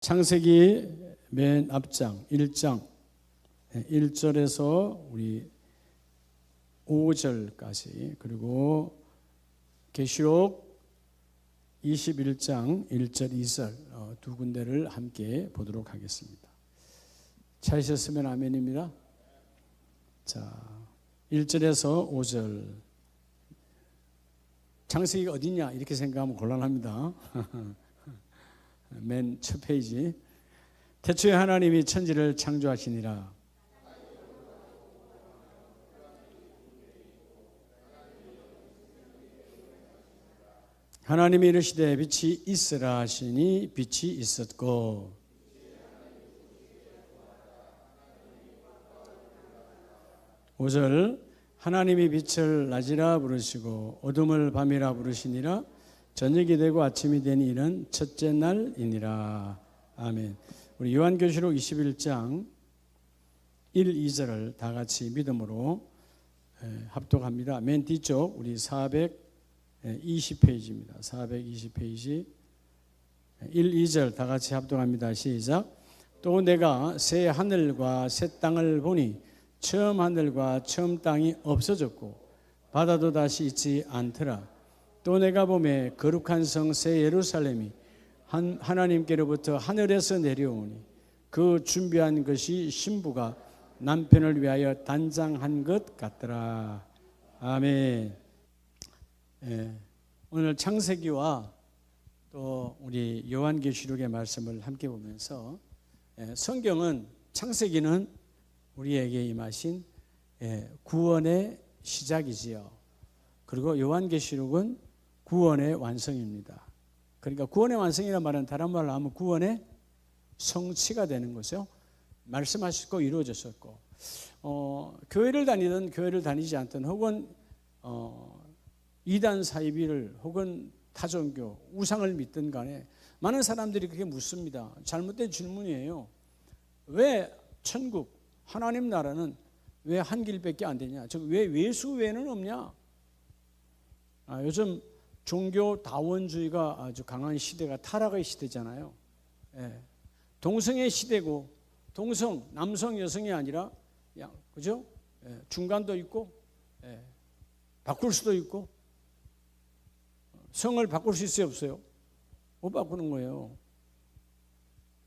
창세기 맨 앞장 1장 1절에서 우리 5절까지, 그리고 계시록 21장 1절 2절 두 군데를 함께 보도록 하겠습니다. 찾으셨으면 아멘입니다. 자, 1절에서 5절. 창세기가 어디냐 이렇게 생각하면 곤란합니다. 맨 첫 페이지. 태초에 하나님이 천지를 창조하시니라. 하나님이 이르시되 빛이 있으라 하시니 빛이 있었고, (5절) 하나님이 빛을 낮이라 부르시고 어둠을 밤이라 부르시니라. 저녁이 되고 아침이 되니 이는 첫째 날이니라. 아멘. 우리 요한계시록 21장 1, 2절을 다 같이 믿음으로 합독합니다. 맨 뒤쪽 우리 420페이지입니다. 420페이지 1, 2절 다 같이 합독합니다. 시작. 또 내가 새 하늘과 새 땅을 보니 처음 하늘과 처음 땅이 없어졌고 바다도 다시 있지 않더라. 또 내가 보매 거룩한 성 새 예루살렘이 하나님께로부터 하늘에서 내려오니 그 준비한 것이 신부가 남편을 위하여 단장한 것 같더라. 아멘. 오늘 창세기와 또 우리 요한계시록의 말씀을 함께 보면서 성경은, 창세기는 우리에게 임하신 구원의 시작이지요. 그리고 요한계시록은 구원의 완성입니다. 그러니까 구원의 완성이라는 말은 다른 말로 하면 구원의 성취가 되는 거죠. 말씀하셨고 이루어졌었고, 교회를 다니든 교회를 다니지 않든, 혹은 이단 사이비를 혹은 타종교 우상을 믿든 간에 많은 사람들이 그렇게 묻습니다. 잘못된 질문이에요. 왜 천국 하나님 나라는 왜 한 길밖에 안 되냐? 즉 왜 예수 외에는 없냐? 요즘 종교 다원주의가 아주 강한 시대가 타락의 시대잖아요. 동성의 시대고, 동성 남성 여성이 아니라 그죠? 중간도 있고, 바꿀 수도 있고. 성을 바꿀 수 있어요, 없어요? 못 바꾸는 거예요.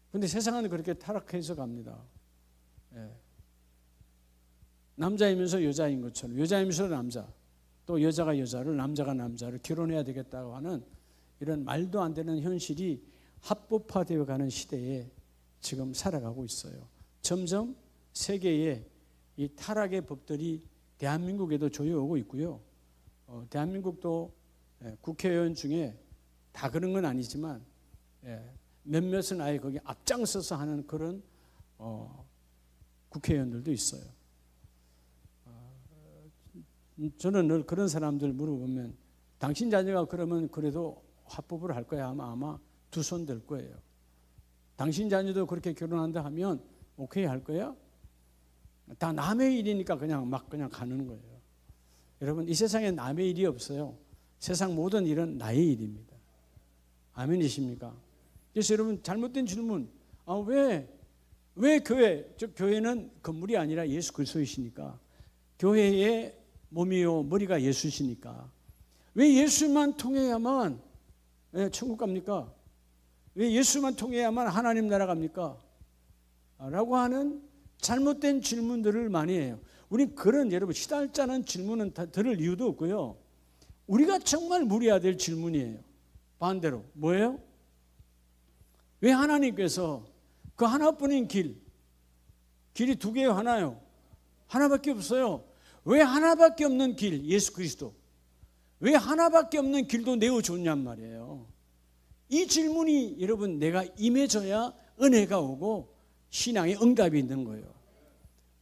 근데 세상은 그렇게 타락해서 갑니다. 남자이면서 여자인 것처럼, 여자이면서 남자, 또 여자가 여자를, 남자가 남자를 결혼해야 되겠다고 하는 이런 말도 안 되는 현실이 합법화되어 가는 시대에 지금 살아가고 있어요. 점점 세계에 이 타락의 법들이 대한민국에도 조여오고 있고요. 대한민국도 국회의원 중에 다 그런 건 아니지만 몇몇은 아예 거기 앞장서서 하는 그런 국회의원들도 있어요. 저는 늘 그런 사람들 물어보면, 당신 자녀가 그러면 그래도 합법을 할 거야 하면 아마 두 손 들 거예요. 당신 자녀도 그렇게 결혼한다 하면 오케이 할 거야? 다 남의 일이니까 그냥 가는 거예요. 여러분, 이 세상에 남의 일이 없어요. 세상 모든 일은 나의 일입니다. 아멘이십니까? 그래서 여러분, 잘못된 질문, 왜 교회, 즉 교회는 건물이 아니라 예수 그리스도이시니까, 교회의 몸이요 머리가 예수시니까 왜 예수만 통해야만 천국 갑니까? 왜 예수만 통해야만 하나님 나라 갑니까? 라고 하는 잘못된 질문들을 많이 해요. 우리 그런, 여러분, 시달자는 질문은 다 들을 이유도 없고요. 우리가 정말 물어야 될 질문이에요. 반대로 뭐예요? 왜 하나님께서 그 하나뿐인 길이 두 개요, 하나요? 하나밖에 없어요. 왜 하나밖에 없는 길, 예수 그리스도, 왜 하나밖에 없는 길도 내어줬냔 말이에요. 이 질문이 여러분, 내가 임해져야 은혜가 오고 신앙의 응답이 있는 거예요.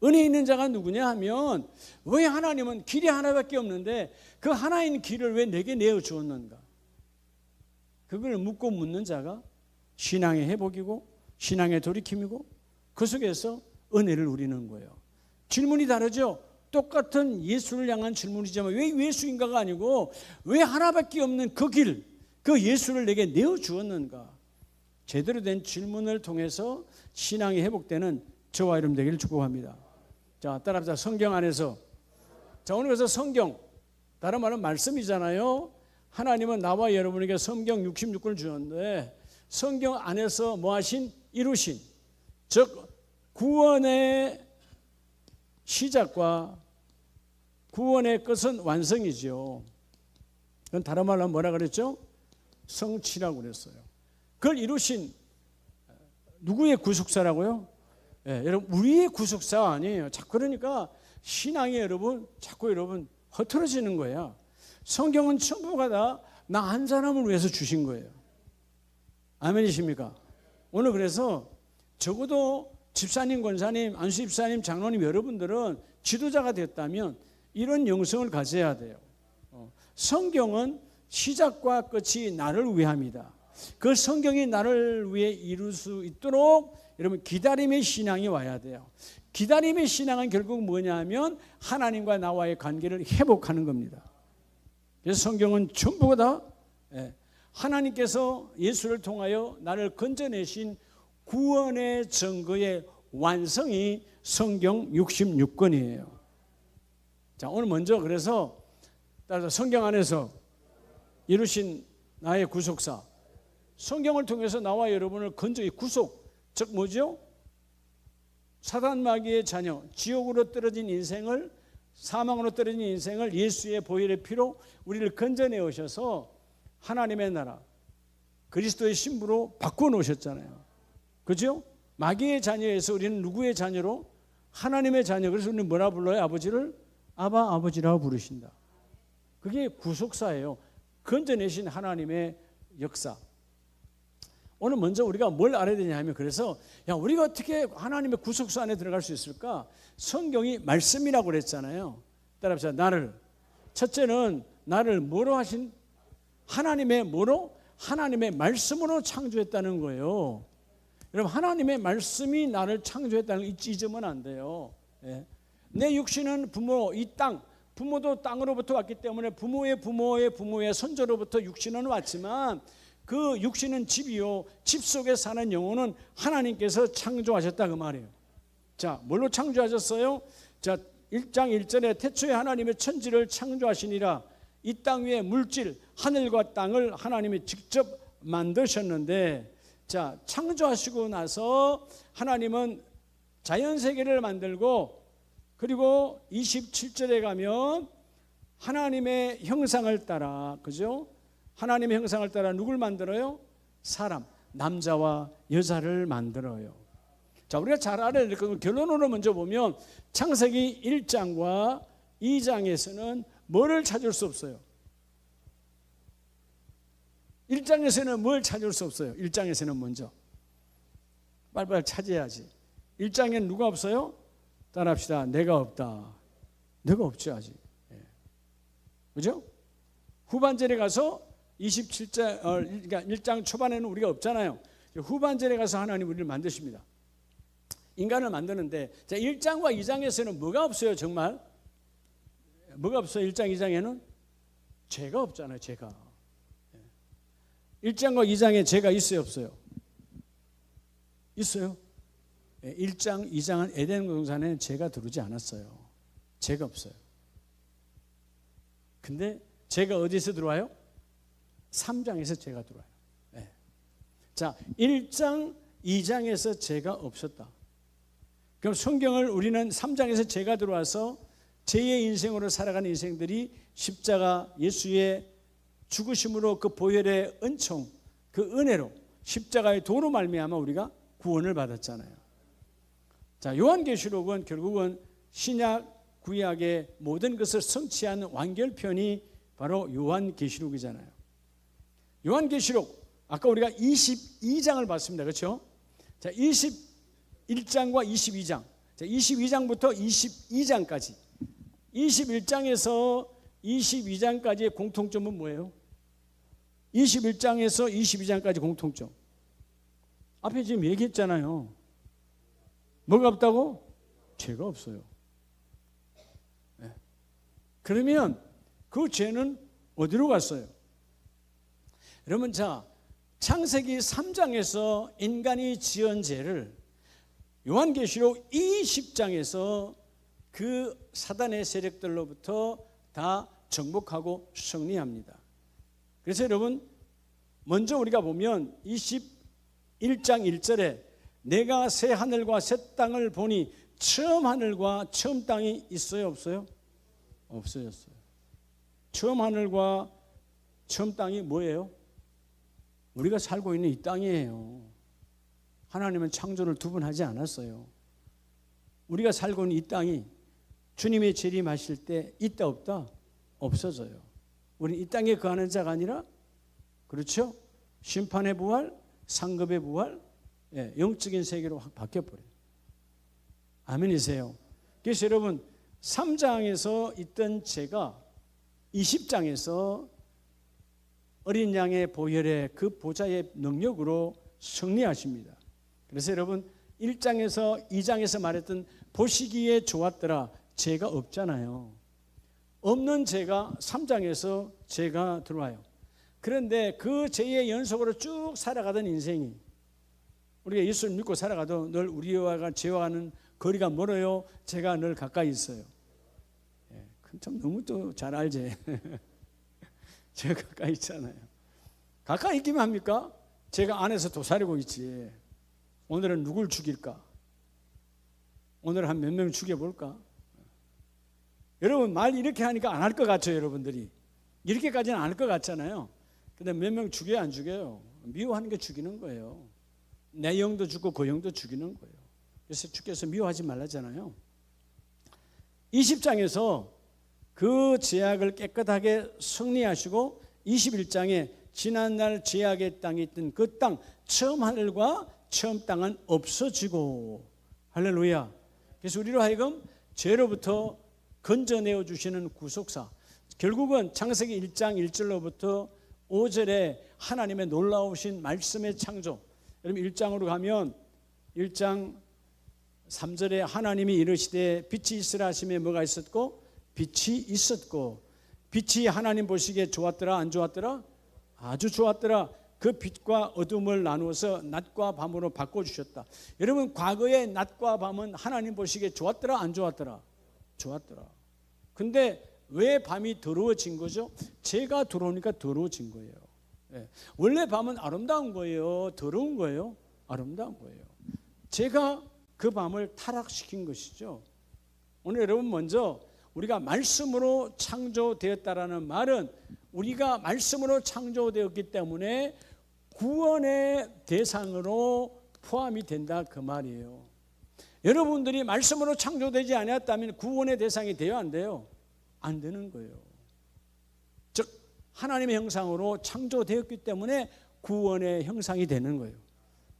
은혜 있는 자가 누구냐 하면, 왜 하나님은 길이 하나밖에 없는데 그 하나인 길을 왜 내게 내어주었는가? 그걸 묻고 묻는 자가 신앙의 회복이고 신앙의 돌이킴이고, 그 속에서 은혜를 누리는 거예요. 질문이 다르죠? 똑같은 예수를 향한 질문이지만 왜 예수인가가 아니고 왜 하나밖에 없는 그 길, 그 예수를 내게 내어주었는가? 제대로 된 질문을 통해서 신앙이 회복되는 저와 여러분 되기를 축복합니다. 자, 따라합시다. 성경 안에서. 자, 오늘 그래서 성경, 다른 말은 말씀이잖아요. 하나님은 나와 여러분에게 성경 66권을 주었는데 성경 안에서 뭐 하신? 이루신, 즉 구원의 시작과 구원의 끝은 완성이죠. 그건 다른 말로 뭐라 그랬죠? 성취라고 그랬어요. 그걸 이루신 누구의 구속사라고요? 여러분 우리의 구속사가 아니에요. 자꾸 그러니까 신앙이 자꾸 여러분 흐트러지는 거야. 성경은 전부가 다 나 한 사람을 위해서 주신 거예요. 아멘이십니까? 오늘 그래서 적어도 집사님, 권사님, 안수 집사님, 장로님 여러분들은 지도자가 됐다면 이런 영성을 가져야 돼요. 성경은 시작과 끝이 나를 위함이다. 그 성경이 나를 위해 이룰 수 있도록 여러분 기다림의 신앙이 와야 돼요. 기다림의 신앙은 결국 뭐냐면 하나님과 나와의 관계를 회복하는 겁니다. 그래서 성경은 전부 다 하나님께서 예수를 통하여 나를 건져내신 구원의 증거의 완성이 성경 66권이에요. 자, 오늘 먼저 그래서 따라서 성경 안에서 이루신 나의 구속사, 성경을 통해서 나와 여러분을 구속, 즉 뭐죠? 사단 마귀의 자녀, 지옥으로 떨어진 인생을, 사망으로 떨어진 인생을 예수의 보혈의 피로 우리를 건져내 오셔서 하나님의 나라, 그리스도의 신부로 바꿔 놓으셨잖아요. 그죠? 마귀의 자녀에서 우리는 누구의 자녀로? 하나님의 자녀. 그래서 우리는 뭐라 불러요? 아버지를 아바, 아버지라고 부르신다. 그게 구속사예요. 건져내신 하나님의 역사. 오늘 먼저 우리가 뭘 알아야 되냐 하면, 그래서 우리가 어떻게 하나님의 구속사 안에 들어갈 수 있을까? 성경이 말씀이라고 그랬잖아요. 따라합시다. 첫째는 나를 뭐로 하신? 하나님의 뭐로? 하나님의 말씀으로 창조했다는 거예요. 여러분 하나님의 말씀이 나를 창조했다는 걸 잊으면 안 돼요. 내 육신은 부모, 이 땅, 부모도 땅으로부터 왔기 때문에 부모의 부모의 부모의 선조로부터 육신은 왔지만 그 육신은 집이요, 집 속에 사는 영혼은 하나님께서 창조하셨다 그 말이에요. 자, 뭘로 창조하셨어요? 자, 1장 1절에 태초에 하나님의 천지를 창조하시니라. 이 땅 위에 물질, 하늘과 땅을 하나님이 직접 만드셨는데, 자, 창조하시고 나서 하나님은 자연세계를 만들고, 그리고 27절에 가면 하나님의 형상을 따라, 그죠? 하나님의 형상을 따라 누굴 만들어요? 사람, 남자와 여자를 만들어요. 자, 우리가 잘 알아야 될 건 결론으로 먼저 보면 창세기 1장과 2장에서는 뭐를 찾을 수 없어요? 1장에서는 뭘 찾을 수 없어요? 1장에서는 먼저 빨리빨리 찾아야지. 1장에는 누가 없어요? 따라합시다. 내가 없다. 내가 없지 아직. 그죠? 후반절에 가서 27절, 그러니까 1장 초반에는 우리가 없잖아요. 후반절에 가서 하나님 우리를 만드십니다. 인간을 만드는데, 자, 1장과 2장에서는 뭐가 없어요? 정말 뭐가 없어요? 1장 2장에는 죄가 없잖아요. 죄가. 1장과 2장에 죄가 있어요? 없어요? 있어요. 1장 2장은 에덴 동산에 죄가 들어오지 않았어요. 죄가 없어요. 근데 죄가 어디서 들어와요? 3장에서 죄가 들어와요. 자, 1장 2장에서 죄가 없었다. 그럼 성경을 우리는 3장에서 죄가 들어와서 죄의 인생으로 살아가는 인생들이 십자가 예수의 죽으심으로 그 보혈의 은총, 그 은혜로 십자가의 도로 말미암아 우리가 구원을 받았잖아요. 자, 요한계시록은 결국은 신약 구약의 모든 것을 성취한 완결편이 바로 요한계시록이잖아요. 요한계시록 아까 우리가 22장을 봤습니다. 그렇죠? 자, 21장과 22장. 자, 22장부터 22장까지. 21장에서 22장까지의 공통점은 뭐예요? 21장에서 22장까지 공통점. 앞에 지금 얘기했잖아요. 뭐가 없다고? 죄가 없어요. 그러면 그 죄는 어디로 갔어요? 여러분, 자, 창세기 3장에서 인간이 지은 죄를 요한계시록 20장에서 그 사단의 세력들로부터 다 정복하고 승리합니다. 그래서 여러분, 먼저 우리가 보면 21장 1절에 내가 새 하늘과 새 땅을 보니 처음 하늘과 처음 땅이 있어요, 없어요? 없어졌어요. 처음 하늘과 처음 땅이 뭐예요? 우리가 살고 있는 이 땅이에요. 하나님은 창조를 두 번 하지 않았어요. 우리가 살고 있는 이 땅이 주님의 재림하실 때 있다 없다? 없어져요. 우리는 이 땅에 거하는 자가 아니라, 그렇죠? 심판의 부활, 상급의 부활, 영적인 세계로 확 바뀌어버려요. 아멘이세요. 그래서 여러분, 3장에서 있던 죄가 20장에서 어린 양의 보혈의 그 보좌의 능력으로 승리하십니다. 그래서 여러분, 1장에서 2장에서 말했던 보시기에 좋았더라, 죄가 없잖아요. 없는 죄가 3장에서 죄가 들어와요. 그런데 그 죄의 연속으로 쭉 살아가던 인생이, 우리가 예수를 믿고 살아가도 늘 우리와 죄와는 거리가 멀어요, 죄가 늘 가까이 있어요. 참 너무 또 잘 알지. 죄가 가까이 있잖아요. 가까이 있기만 합니까? 죄가 안에서 도사리고 있지. 오늘은 누굴 죽일까? 오늘 한 몇 명 죽여볼까? 여러분, 말 이렇게 하니까 안 할 것 같죠, 여러분들이? 이렇게까지는 안 할 것 같잖아요. 근데 몇 명 죽여요, 안 죽여요? 미워하는 게 죽이는 거예요. 내 영도 죽고 그 영도 죽이는 거예요. 그래서 주께서 미워하지 말라잖아요. 20장에서 그 죄악을 깨끗하게 승리하시고 21장에 지난날 죄악의 땅에 있던 그 땅, 처음 하늘과 처음 땅은 없어지고, 할렐루야. 그래서 우리로 하여금 죄로부터 건져내어 주시는 구속사, 결국은 창세기 1장 1절로부터 5절에 하나님의 놀라우신 말씀의 창조. 여러분, 1장으로 가면 1장 3절에 하나님이 이르시되 빛이 있으라 하심에 뭐가 있었고? 빛이 있었고, 빛이 하나님 보시기에 좋았더라, 안 좋았더라? 아주 좋았더라. 그 빛과 어둠을 나누어서 낮과 밤으로 바꿔주셨다. 여러분, 과거의 낮과 밤은 하나님 보시기에 좋았더라, 안 좋았더라? 좋았더라. 근데 왜 밤이 더러워진 거죠? 죄가 들어오니까 더러워진 거예요. 원래 밤은 아름다운 거예요, 더러운 거예요? 아름다운 거예요. 죄가 그 밤을 타락시킨 것이죠. 오늘 여러분, 먼저 우리가 말씀으로 창조되었다라는 말은 우리가 말씀으로 창조되었기 때문에 구원의 대상으로 포함이 된다, 그 말이에요. 여러분들이 말씀으로 창조되지 않았다면 구원의 대상이 돼요, 안 돼요? 안 되는 거예요. 즉, 하나님의 형상으로 창조되었기 때문에 구원의 형상이 되는 거예요.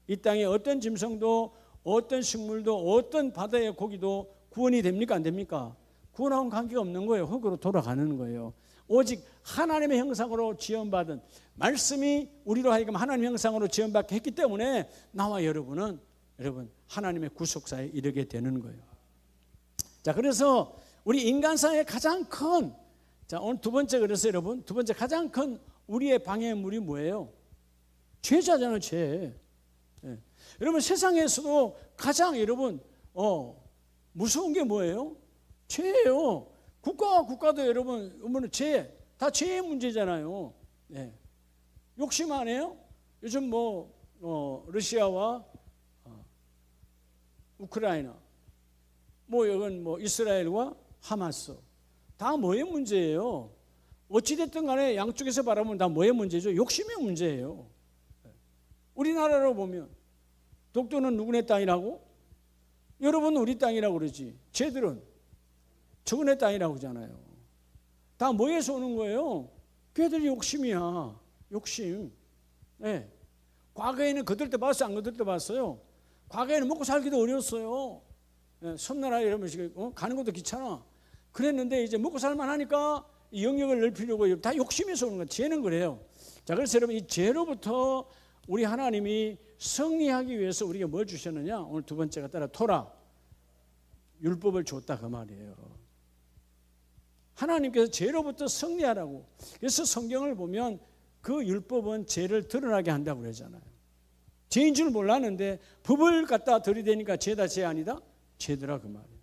이 땅에 어떤 짐승도, 어떤 식물도, 어떤 바다의 고기도 구원이 됩니까, 안 됩니까? 구원하고는 관계가 없는 거예요. 흙으로 돌아가는 거예요. 오직 하나님의 형상으로 지원받은 말씀이 우리로 하여금 하나님의 형상으로 지원받게 했기 때문에 나와 여러분은 하나님의 구속사에 이르게 되는 거예요. 자, 그래서 우리 인간사의 가장 큰, 자, 오늘 두 번째, 그래서 여러분, 두 번째 가장 큰 우리의 방해물이 뭐예요? 죄잖아요, 죄. 여러분, 세상에서도 가장 여러분 무서운 게 뭐예요? 죄예요. 국가도 여러분 죄, 다 죄의 문제잖아요. 욕심 안 해요? 요즘 러시아와 우크라이나, 이건 이스라엘과 하마스, 다 뭐의 문제예요? 어찌됐든 간에 양쪽에서 바라보면 다 뭐의 문제죠? 욕심의 문제예요. 우리나라로 보면 독도는 누구네 땅이라고? 여러분은 우리 땅이라고 그러지. 쟤들은 저거네 땅이라고 하잖아요. 다 뭐에서 오는 거예요? 걔들이 욕심이야. 욕심. 과거에는 거들 때 봤어요, 안 거들 때 봤어요? 과거에는 먹고 살기도 어려웠어요. 섬나라에 이러면 가는 것도 귀찮아. 그랬는데 이제 먹고 살만 하니까 영역을 넓히려고, 다 욕심에서 오는 거예요. 죄는 그래요. 자, 그래서 여러분, 이 죄로부터 우리 하나님이 승리하기 위해서 우리가 뭘 주셨느냐? 오늘 두 번째가 따라 토라, 율법을 줬다, 그 말이에요. 하나님께서 죄로부터 승리하라고. 그래서 성경을 보면 그 율법은 죄를 드러나게 한다고 그러잖아요. 죄인 줄 몰랐는데 법을 갖다 들이대니까 죄다 죄 아니다? 죄더라 그 말이에요.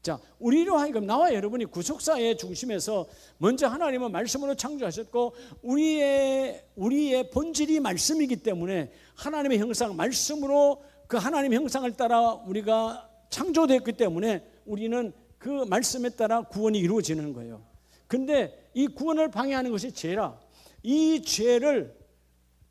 자, 우리로 하여금 나와 여러분이 구속사의 중심에서 먼저 하나님은 말씀으로 창조하셨고 우리의 본질이 말씀이기 때문에 하나님의 형상, 말씀으로 그 하나님의 형상을 따라 우리가 창조되었기 때문에 우리는 그 말씀에 따라 구원이 이루어지는 거예요. 근데 이 구원을 방해하는 것이 죄라. 이 죄를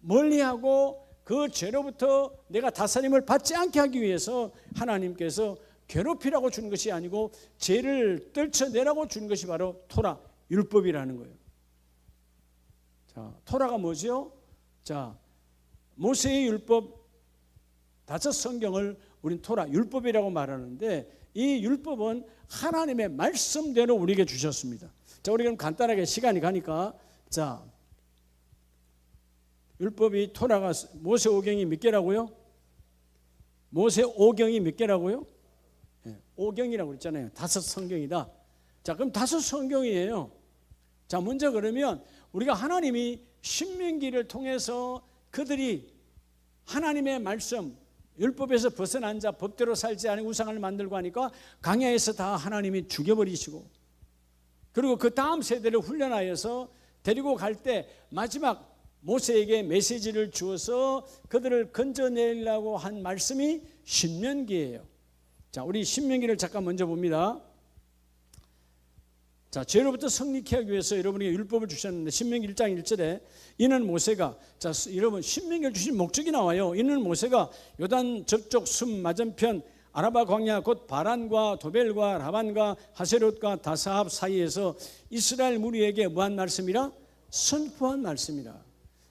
멀리하고 그 죄로부터 내가 다스림을 받지 않게 하기 위해서 하나님께서 괴롭히라고 준 것이 아니고 죄를 떨쳐내라고 준 것이 바로 토라, 율법이라는 거예요. 자, 토라가 뭐죠? 자, 모세의 율법 5 성경을 우린 토라, 율법이라고 말하는데 이 율법은 하나님의 말씀대로 우리에게 주셨습니다. 자, 우리 그럼 간단하게 시간이 가니까 자, 율법이 토라가 모세 오경이 몇 개라고요? 모세 오경이 몇 개라고요? 오경이라고 그랬잖아요. 5 성경이다. 자, 그럼 5 성경이에요. 자, 먼저 그러면 우리가 하나님이 신명기를 통해서 그들이 하나님의 말씀, 율법에서 벗어난 자, 법대로 살지 않은 우상을 만들고 하니까 광야에서 다 하나님이 죽여버리시고, 그리고 그 다음 세대를 훈련하여서 데리고 갈 때 마지막 모세에게 메시지를 주어서 그들을 건져내려고 한 말씀이 신명기예요. 자, 우리 신명기를 잠깐 먼저 봅니다. 자, 죄로부터 성립케 하기 위해서 여러분에게 율법을 주셨는데 신명기 1장 1절에 이는 모세가, 자, 여러분 신명기를 주신 목적이 나와요. 이는 모세가 요단 저쪽 숨 맞은편 아라바 광야 곧 바란과 도벨과 라반과 하세롯과 다사합 사이에서 이스라엘 무리에게 뭐한 말씀이라? 선포한 말씀이라.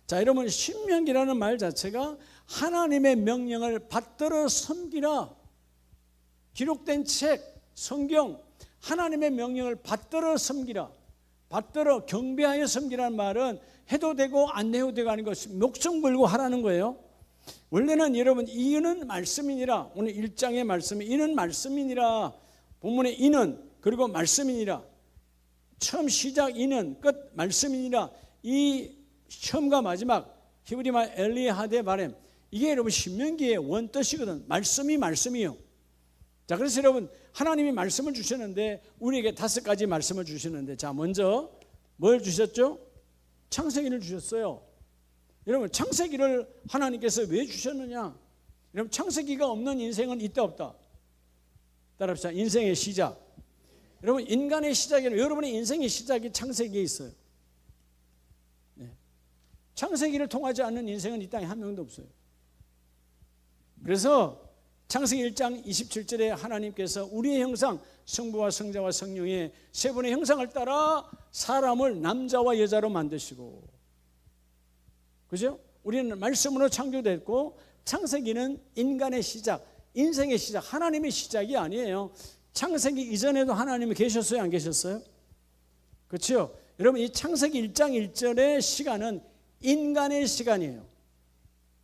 자, 여러분 신명기라는 말 자체가 하나님의 명령을 받들어 섬기라. 기록된 책, 성경, 하나님의 명령을 받들어 섬기라. 받들어 경배하여 섬기라는 말은 해도 되고 안 해도 되고 하는 것이 목숨 걸고 하라는 거예요. 원래는 여러분 이는 말씀이니라. 오늘 1장의 말씀이 이는 말씀이니라. 본문의 이는 그리고 말씀이니라. 처음 시작 이는 끝 말씀이니라. 이 처음과 마지막 히브리말 엘리하데 바렘, 이게 여러분 신명기의 원뜻이거든. 말씀이 말씀이요. 자, 그래서 여러분 하나님이 말씀을 주셨는데 우리에게 5가지 말씀을 주시는데, 자, 먼저 뭘 주셨죠? 창세기를 주셨어요. 여러분 창세기를 하나님께서 왜 주셨느냐? 여러분 창세기가 없는 인생은 있다 없다? 따라합시다. 인생의 시작. 여러분 인간의 시작에는 여러분의 인생의 시작이 창세기에 있어요. 네. 창세기를 통하지 않는 인생은 이 땅에 한 명도 없어요. 그래서 창세기 1장 27절에 하나님께서 우리의 형상, 성부와 성자와 성령의 세 분의 형상을 따라 사람을 남자와 여자로 만드시고, 그죠? 우리는 말씀으로 창조됐고 창세기는 인간의 시작, 인생의 시작, 하나님의 시작이 아니에요. 창세기 이전에도 하나님이 계셨어요, 안 계셨어요? 그렇죠? 여러분 이 창세기 1장 1절의 시간은 인간의 시간이에요.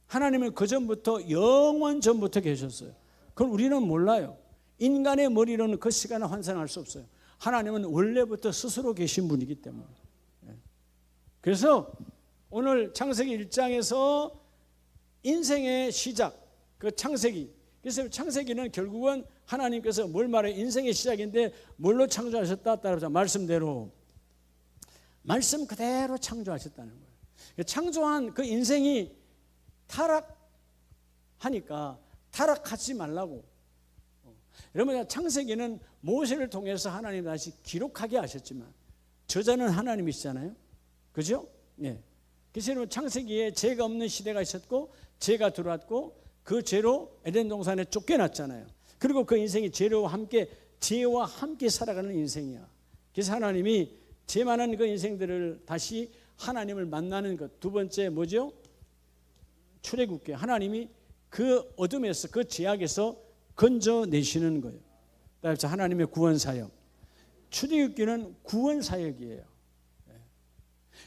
하나님은 그 전부터 영원 전부터 계셨어요. 그걸 우리는 몰라요. 인간의 머리로는 그 시간을 환상할 수 없어요. 하나님은 원래부터 스스로 계신 분이기 때문에. 그래서 오늘 창세기 1장에서 인생의 시작, 그 창세기. 그래서 창세기는 결국은 하나님께서 뭘 말해요? 인생의 시작인데 뭘로 창조하셨다? 따라서 말씀대로, 말씀 그대로 창조하셨다는 거예요. 창조한 그 인생이 타락하니까 타락하지 말라고. 여러분 창세기는 모세를 통해서 하나님 다시 기록하게 하셨지만 저자는 하나님이시잖아요. 그죠? 예. 그래서 여러분 창세기에 죄가 없는 시대가 있었고 죄가 들어왔고 그 죄로 에덴 동산에 쫓겨났잖아요. 그리고 그 인생이 죄와 함께 살아가는 인생이야. 그래서 하나님이 죄 많은 그 인생들을 다시 하나님을 만나는 것. 두 번째 뭐죠? 출애굽기. 하나님이 그 어둠에서, 그 죄악에서 건져내시는 거예요. 그래서 하나님의 구원 사역. 출애굽기는 구원 사역이에요.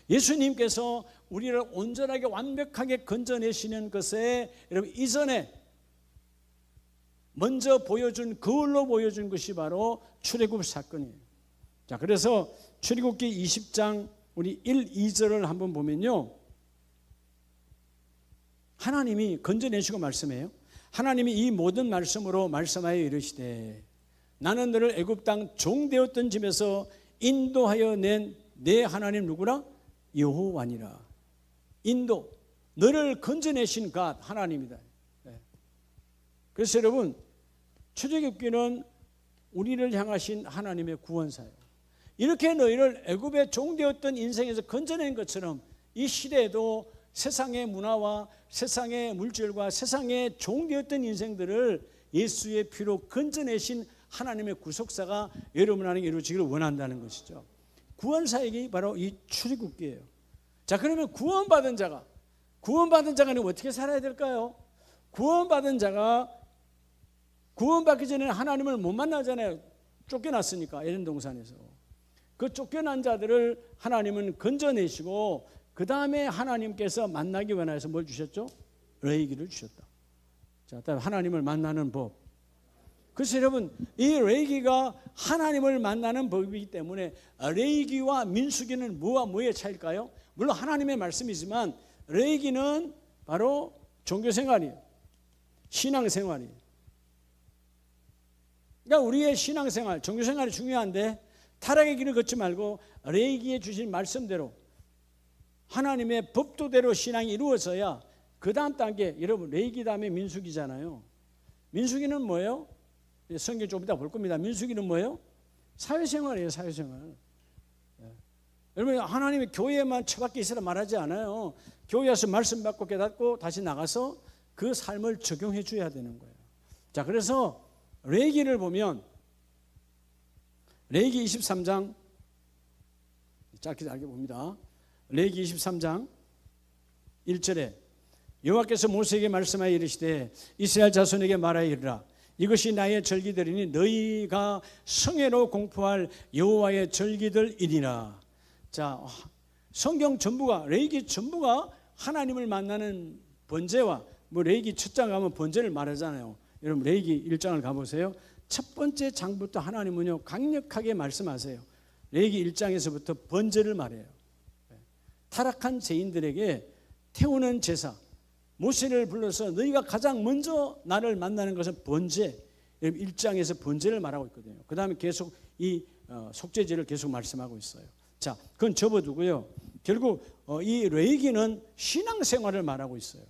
예수님께서 우리를 온전하게 완벽하게 건져내시는 것에 여러분 이전에 먼저 보여준, 거울로 보여준 것이 바로 출애굽 사건이에요. 자, 그래서 출애굽기 20장 우리 1, 2절을 한번 보면요, 하나님이 건져내시고 말씀해요. 하나님이 이 모든 말씀으로 말씀하여 이르시되 나는 너를 애굽 땅 종되었던 집에서 인도하여 낸 내 하나님 누구라? 여호와니라. 인도, 너를 건져내신 갓 하나님이다. 그래서 여러분, 출애굽기는 우리를 향하신 하나님의 구원사예요. 이렇게 너희를 애굽의 종되었던 인생에서 건져낸 것처럼 이 시대에도 세상의 문화와 세상의 물질과 세상의 종되었던 인생들을 예수의 피로 건져내신 하나님의 구속사가 여러분 안에 이루어지기를 원한다는 것이죠. 구원사역이 바로 이 출애굽기예요. 자, 그러면 구원받은 자가 어떻게 살아야 될까요? 구원받은 자가 구원받기 전에는 하나님을 못 만나잖아요. 쫓겨났으니까, 에덴 동산에서. 그 쫓겨난 자들을 하나님은 건져내시고 그 다음에 하나님께서 만나기 원해서 뭘 주셨죠? 레위기를 주셨다. 자, 다음 하나님을 만나는 법. 그래서 여러분, 이 레위기가 하나님을 만나는 법이기 때문에 레위기와 민수기는 뭐와 뭐의 차이일까요? 물론 하나님의 말씀이지만 레위기는 바로 종교생활이에요. 신앙생활이에요. 그러니까 우리의 신앙생활, 종교생활이 중요한데 타락의 길을 걷지 말고 레위기에 주신 말씀대로 하나님의 법도대로 신앙이 이루어져야 그 다음 단계, 여러분 레위기 다음에 민수기잖아요. 민수기는 뭐예요? 성경 좀 이따 볼 겁니다. 민수기는 뭐예요? 사회생활이에요. 사회생활. 여러분, 하나님이 교회에만 처박혀 있으라 말하지 않아요. 교회 와서 말씀 받고 깨닫고 다시 나가서 그 삶을 적용해 줘야 되는 거예요. 자, 그래서 레위기를 보면 레위기 23장 짧게 봅니다. 레위기 23장 1절에 여호와께서 모세에게 말씀하여 이르시되 이스라엘 자손에게 말하여 이르라. 이것이 나의 절기들이니 너희가 성회로 공포할 여호와의 절기들이니라. 자, 성경 전부가, 레위기 전부가 하나님을 만나는 번제와, 뭐 레위기 첫 장 가면 번제를 말하잖아요. 여러분 레위기 1장을 가보세요. 첫 번째 장부터 하나님은요 강력하게 말씀하세요. 레위기 1장에서부터 번제를 말해요. 타락한 죄인들에게 태우는 제사, 모세를 불러서 너희가 가장 먼저 나를 만나는 것은 번제, 1장에서 번제를 말하고 있거든요. 그 다음에 계속 이 속죄제를 계속 말씀하고 있어요. 자, 그건 접어두고요. 결국 이 레위기는 신앙생활을 말하고 있어요.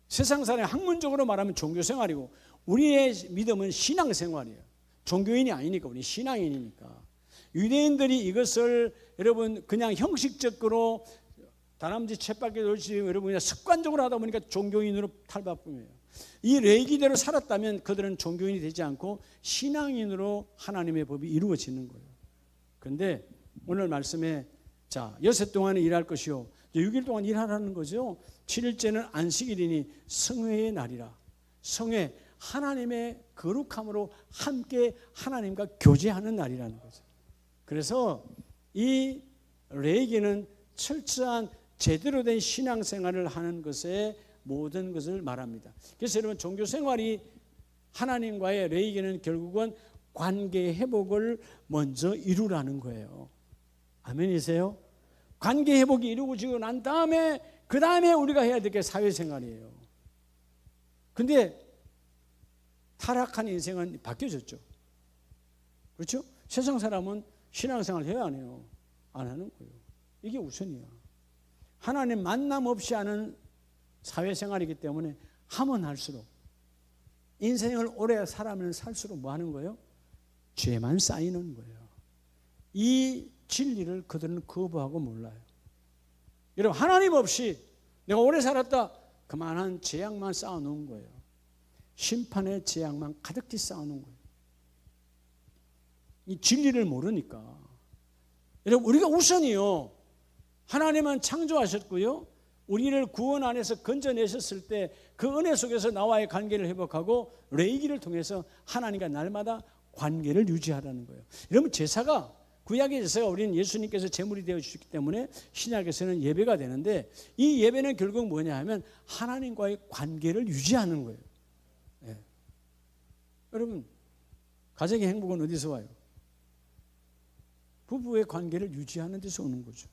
세상 사람이 학문적으로 말하면 종교생활이고 우리의 믿음은 신앙생활이에요. 종교인이 아니니까, 우리 신앙인이니까. 유대인들이 이것을 여러분 그냥 형식적으로 다람쥐 쳇바퀴 돌듯이 여러분 그냥 습관적으로 하다 보니까 종교인으로 탈바꿈이에요. 이 레위기대로 살았다면 그들은 종교인이 되지 않고 신앙인으로 하나님의 법이 이루어지는 거예요. 그런데 오늘 말씀에 자, 여섯 동안은 일할 것이요 6일 동안 일하라는 거죠. 7일째는 안식일이니 성회의 날이라. 성회, 하나님의 거룩함으로 함께 하나님과 교제하는 날이라는 거죠. 그래서 이 레위기는 철저한 제대로 된 신앙생활을 하는 것에 모든 것을 말합니다. 그래서 여러분 종교생활이 하나님과의 레위기는 결국은 관계 회복을 먼저 이루라는 거예요. 아멘이세요? 관계 회복이 이루어지고 난 다음에 그 다음에 우리가 해야 될 게 사회생활이에요. 근데 타락한 인생은 바뀌어졌죠. 그렇죠? 세상 사람은 신앙생활 해야 안 해요. 안 하는 거예요. 이게 우선이야. 하나님 만남 없이 하는 사회생활이기 때문에 하면 할수록 인생을 오래 살아면 살수록 뭐 하는 거예요? 죄만 쌓이는 거예요. 이 진리를 그들은 거부하고 몰라요. 여러분 하나님 없이 내가 오래 살았다 그만한 죄악만 쌓아놓은 거예요. 심판의 죄악만 가득히 쌓아놓은 거예요. 이 진리를 모르니까. 여러분 우리가 우선이요. 하나님은 창조하셨고요. 우리를 구원 안에서 건져내셨을 때 그 은혜 속에서 나와의 관계를 회복하고 레위기를 통해서 하나님과 날마다 관계를 유지하라는 거예요. 여러분 제사가 구약의 제사가 우리는 예수님께서 제물이 되어 주셨기 때문에 신약에서는 예배가 되는데 이 예배는 결국 뭐냐 하면 하나님과의 관계를 유지하는 거예요. 네. 여러분 가정의 행복은 어디서 와요? 부부의 관계를 유지하는 데서 오는 거죠.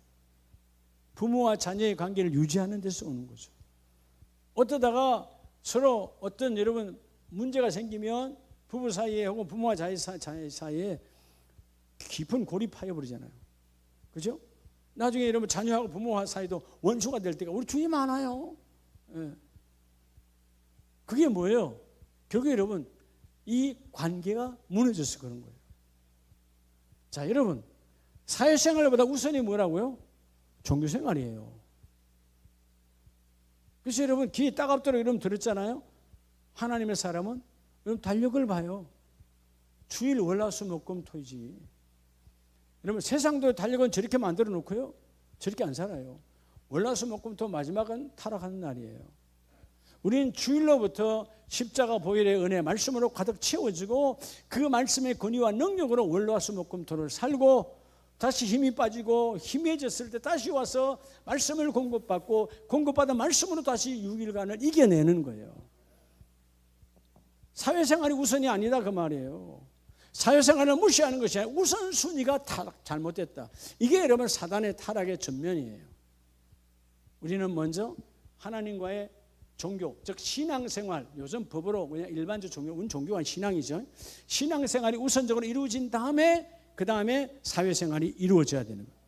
부모와 자녀의 관계를 유지하는 데서 오는 거죠. 어떠다가 서로 어떤 여러분 문제가 생기면 부부 사이에 혹은 부모와 자녀 사이에 깊은 골이 파여버리잖아요. 그죠? 나중에 여러분 자녀하고 부모와 사이도 원수가 될 때가 우리 주위에 많아요. 예. 그게 뭐예요? 결국 여러분 이 관계가 무너져서 그런 거예요. 자, 여러분 사회생활보다 우선이 뭐라고요? 종교생활이에요. 그래서 여러분 귀에 따갑도록 여러분 들었잖아요. 하나님의 사람은 여러분 달력을 봐요. 주일 월화수목금토이지. 여러분 세상도 달력은 저렇게 만들어 놓고요, 저렇게 안 살아요. 월화수목금토 마지막은 타락하는 날이에요. 우리는 주일로부터 십자가 보혈의 은혜 말씀으로 가득 채워지고 그 말씀의 권위와 능력으로 월화수목금토를 살고 다시 힘이 빠지고 희미해졌을 때 다시 와서 말씀을 공급받고 공급받은 말씀으로 다시 6일간을 이겨내는 거예요. 사회생활이 우선이 아니다 그 말이에요. 사회생활을 무시하는 것이 아니라 우선순위가 잘못됐다. 이게 여러분 사단의 타락의 전면이에요. 우리는 먼저 하나님과의 종교, 즉 신앙생활, 요즘 법으로 그냥 일반적 종교는 종교가 신앙이죠. 신앙생활이 우선적으로 이루어진 다음에 그 다음에 사회생활이 이루어져야 되는 거예요.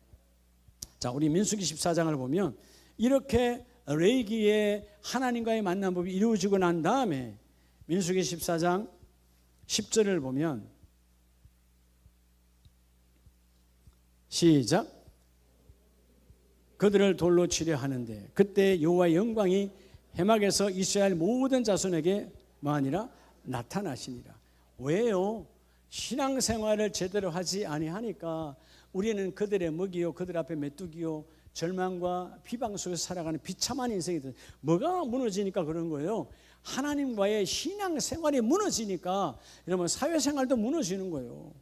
자, 우리 민수기 14장을 보면 이렇게 레위기의 하나님과의 만남법이 이루어지고 난 다음에 민수기 14장 10절을 보면 시작. 그들을 돌로 치려 하는데 그때 여호와의 영광이 해막에서 이스라엘 모든 자손에게 뭐하니라 나타나시니라. 왜요? 신앙생활을 제대로 하지 아니하니까 우리는 그들의 먹이요 그들 앞에 메뚜기요 절망과 비방 속에서 살아가는 비참한 인생이 돼. 뭐가 무너지니까 그런 거예요? 하나님과의 신앙생활이 무너지니까 여러분 사회생활도 무너지는 거예요.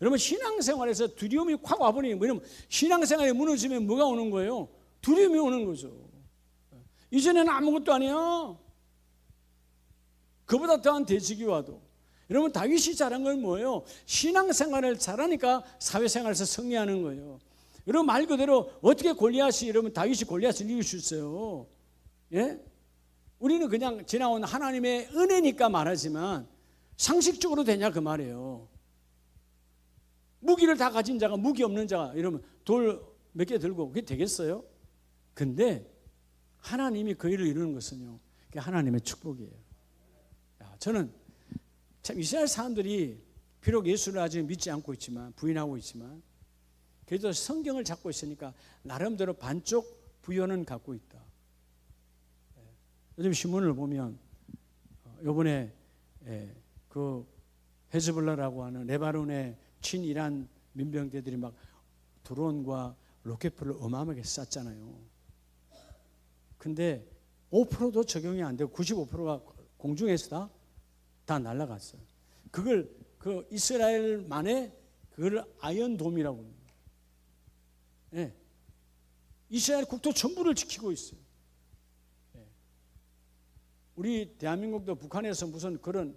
여러분 신앙생활에서 두려움이 확 와버리는 거예요. 신앙생활이 무너지면 뭐가 오는 거예요? 두려움이 오는 거죠. 이전에는 아무것도 아니야. 그보다 더한 대적이 와도. 여러분 다윗이 잘한 건 뭐예요? 신앙생활을 잘하니까 사회생활에서 승리하는 거예요. 여러분 말 그대로 어떻게 골리앗이 여러분 다윗이 골리앗을 이길 수 있어요? 예? 우리는 그냥 지나온 하나님의 은혜니까 말하지만 상식적으로 되냐 그 말이에요. 무기를 다 가진 자가 무기 없는 자가 이러면 돌 몇 개 들고 그게 되겠어요? 근데 하나님이 그 일을 이루는 것은요, 그게 하나님의 축복이에요. 저는 참 이스라엘 사람들이 비록 예수를 아직 믿지 않고 있지만 부인하고 있지만 그래도 성경을 잡고 있으니까 나름대로 반쪽 부여는 갖고 있다. 요즘 신문을 보면 이번에 그 헤즈볼라라고 하는 레바논의 친이란 민병대들이 막 드론과 로켓포를 어마어마하게 쐈잖아요. 근데 5%도 적용이 안 되고 95%가 공중에서 다 날아갔어요. 그걸 그 이스라엘만의 그걸 아이언돔이라고 합니다. 네. 이스라엘 국토 전부를 지키고 있어요. 네. 우리 대한민국도 북한에서 무슨 그런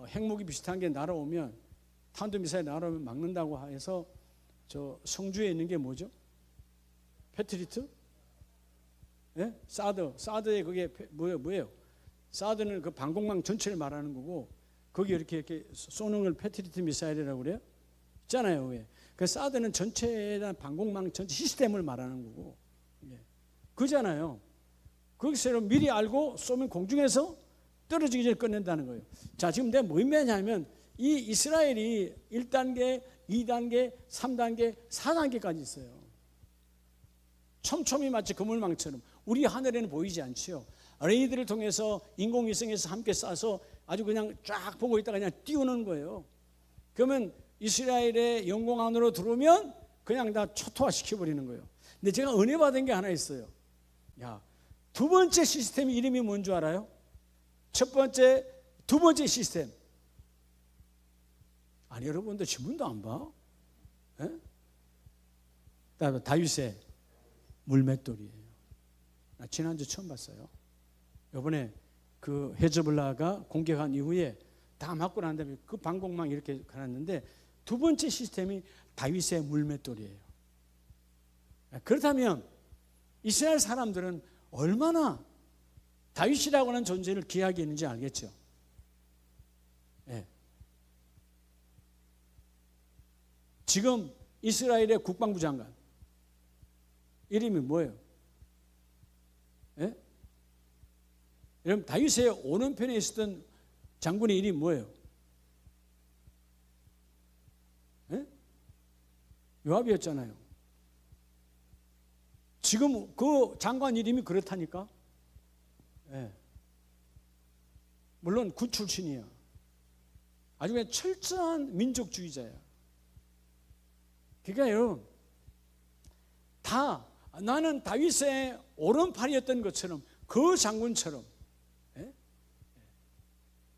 핵무기 비슷한 게 날아오면 탄도미사일 날아오면 막는다고 해서 저 성주에 있는 게 뭐죠? 패트리트? 예? 사드에 그게 뭐예요? 사드는 그 방공망 전체를 말하는 거고 거기 이렇게 쏘는 걸 패트리트 미사일이라고 그래요? 있잖아요. 왜? 그 사드는 전체에 대한 방공망 전체 시스템을 말하는 거고 예. 그잖아요. 거기서 미리 알고 쏘면 공중에서 떨어지기 전에 끝낸다는 거예요. 자, 지금 내가 뭐 의미하냐면 이 이스라엘이 1단계, 2단계, 3단계, 4단계까지 있어요. 촘촘히 마치 그물망처럼 우리 하늘에는 보이지 않지요. 레이더를 통해서 인공위성에서 함께 쏴서 아주 그냥 쫙 보고 있다가 그냥 띄우는 거예요. 그러면 이스라엘의 영공 안으로 들어오면 그냥 다 초토화시켜버리는 거예요. 근데 제가 은혜 받은 게 하나 있어요. 야, 두 번째 시스템 이름이 뭔 줄 알아요? 두 번째 시스템. 아니 여러분들 신문도 안 봐? 예? 다윗의 물맷돌이에요. 나 지난주 처음 봤어요. 이번에 그 헤즈볼라가 공격한 이후에 다 맞고 난 다음에 그 방공망 이렇게 가놨는데 두 번째 시스템이 다윗의 물맷돌이에요. 그렇다면 이스라엘 사람들은 얼마나 다윗이라고 하는 존재를 귀하게 했는지 알겠죠? 예. 지금 이스라엘의 국방부 장관 이름이 뭐예요? 예? 여러분 다윗의 오른편에 있었던 장군의 이름이 뭐예요? 예? 요압이었잖아요. 지금 그 장관 이름이 그렇다니까? 예. 물론 군 출신이야. 아주 그냥 철저한 민족주의자야. 그러니까 여러분, 다 나는 다윗의 오른팔이었던 것처럼 그 장군처럼, 예?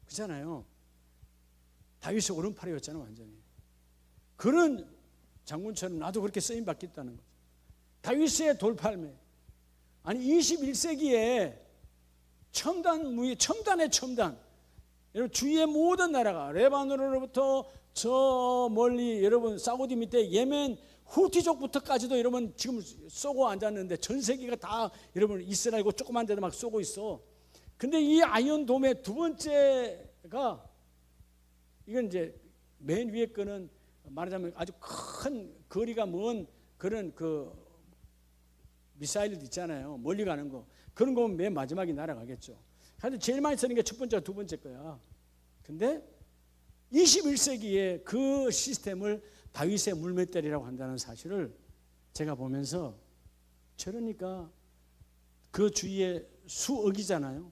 그잖아요. 다윗의 오른팔이었잖아 완전히. 그런 장군처럼 나도 그렇게 쓰임 받겠다는 거죠. 다윗의 돌팔매. 아니 21세기에 첨단 무기, 첨단의 첨단. 여러분 주위의 모든 나라가 레바논으로부터 저 멀리 여러분 사우디 밑에 예멘 후티족부터까지도 여러분 지금 쏘고 앉았는데 전 세계가 다 여러분 이스라엘고 조그만 데도 막 쏘고 있어. 근데 이 아이언돔의 두 번째가 이건 이제 맨 위에 거는 말하자면 아주 큰 거리가 먼 그런 그 미사일도 있잖아요. 멀리 가는 거. 그런 거면 맨 마지막에 날아가겠죠. 하여튼 제일 많이 쓰는 게 첫 번째와 두 번째 거야. 근데 21세기에 그 시스템을 다윗의 물맷돌이라고 한다는 사실을 제가 보면서 저러니까 그 주위에 수억이잖아요.